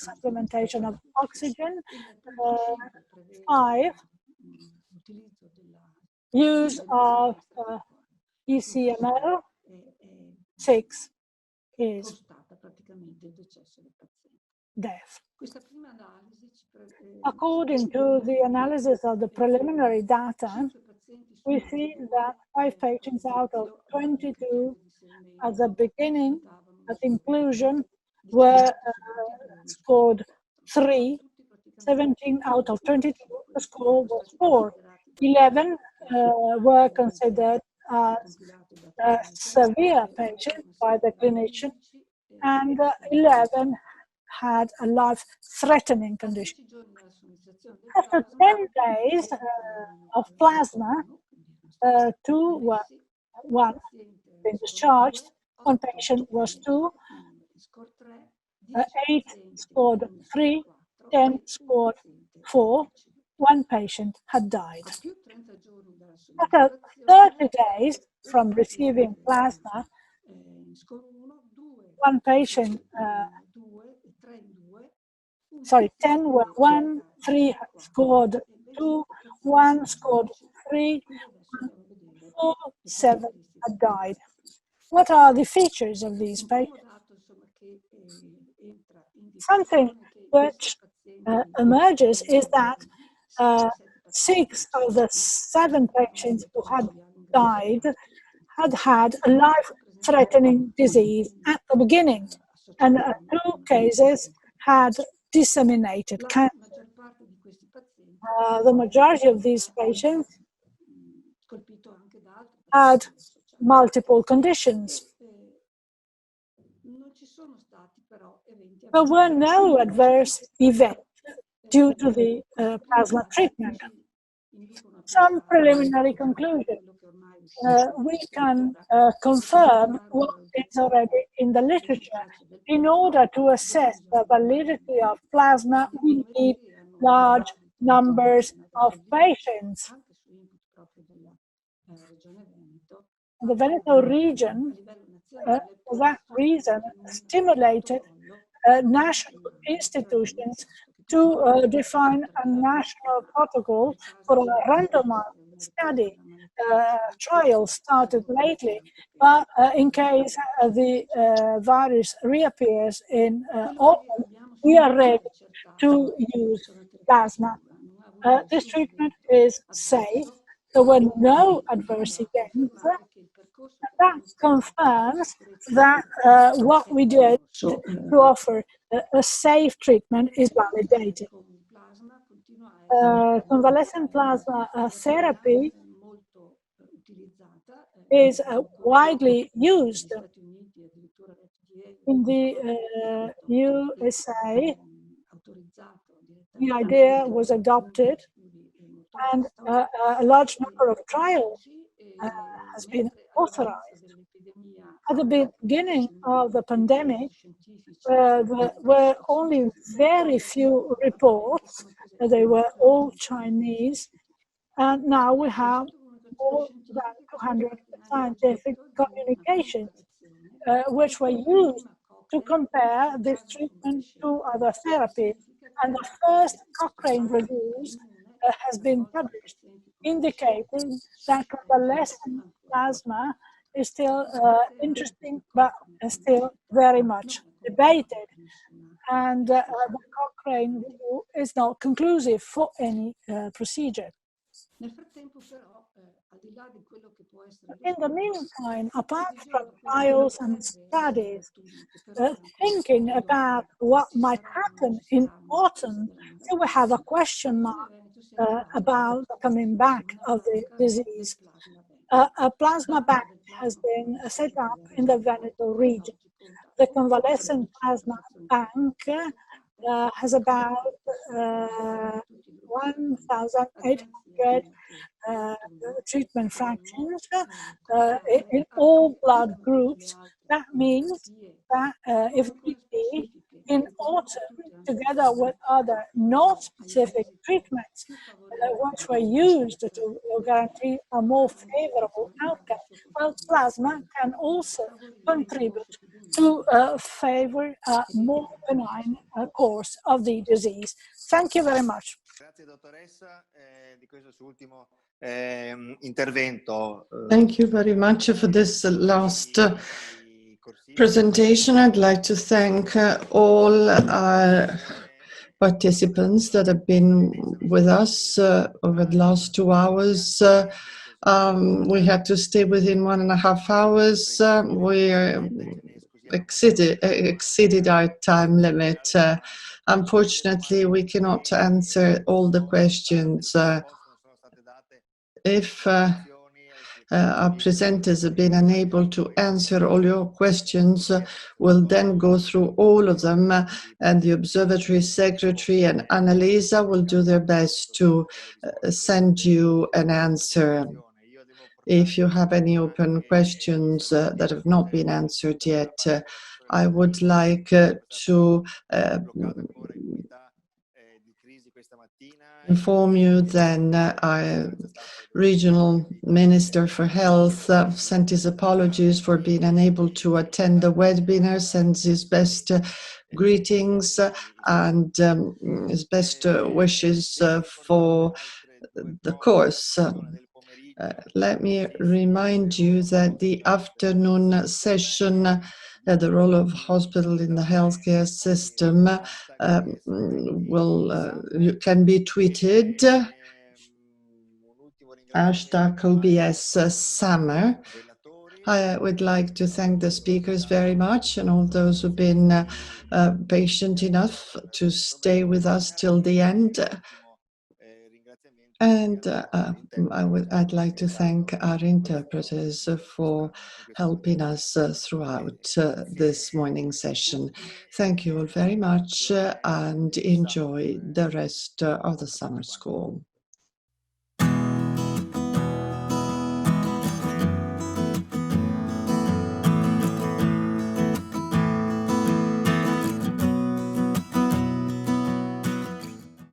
supplementation of oxygen. 5, use of ECMO. 6 is death. According to the analysis of the preliminary data, we see that 5 patients out of 22 at the beginning, at inclusion, were scored 3. 17 out of 22, the score was 4. 11 were considered as severe patients by the clinician, and 11 had a life-threatening condition. After 10 days of plasma, 2 were 1 been discharged, 1 patient was 2, 8 scored 3, 10 scored 4, 1 patient had died. After 30 days from receiving plasma, 1 patient, 10 were 1, 3 scored 2, 1 scored 3, 4, 7 had died. What are the features of these patients? Something which emerges is that 6 of the 7 patients who had died had a life-threatening disease at the beginning, and 2 cases had disseminated cancer. The majority of these patients had multiple conditions. There were no adverse events due to the plasma treatment. Some preliminary conclusions. We can confirm what is already in the literature. In order to assess the validity of plasma, we need large numbers of patients. The Veneto region, for that reason, stimulated national institutions to define a national protocol for a randomized study. Trial started lately, but in case the virus reappears in autumn, we are ready to use plasma. This treatment is safe. There were no adverse events. That confirms that what we did to offer a safe treatment is validated. Convalescent plasma therapy is widely used. In the USA, the idea was adopted, and a large number of trials has been authorized. At the beginning of the pandemic, there were only very few reports. They were all Chinese. And now we have more than 200 scientific communications, which were used to compare this treatment to other therapies. And the first Cochrane reviews has been published, indicating that convalescent plasma is still interesting, but still very much debated. And the Cochrane review is not conclusive for any procedure. In the meantime, apart from trials and studies, thinking about what might happen in autumn, we have a question mark about the coming back of the disease. A plasma bank has been set up in the Veneto region. The convalescent plasma bank has about 1,800 treatment fractions in all blood groups. That means that if need be, in autumn, together with other non-specific treatments which were used to guarantee a more favorable outcome, well, plasma can also contribute to favor a more benign course of the disease. Thank you very much. Grazie dottoressa di questo suo ultimo intervento. Thank you very much for this last presentation. I'd like to thank all our participants that have been with us over the last 2 hours. We had to stay within 1.5 hours. We exceeded our time limit. Unfortunately, we cannot answer all the questions. If our presenters have been unable to answer all your questions, we'll then go through all of them, and the Observatory Secretary and Annalisa will do their best to send you an answer. If you have any open questions that have not been answered yet, I would like to inform you then our Regional Minister for Health sent his apologies for being unable to attend the webinar, sends his best greetings and his best wishes for the course. Let me remind you that the afternoon session, the role of hospital in the healthcare system, can be tweeted. #OBS Summer. I would like to thank the speakers very much and all those who've been patient enough to stay with us till the end. And I'd like to thank our interpreters for helping us throughout this morning session. Thank you all very much and enjoy the rest of the summer school.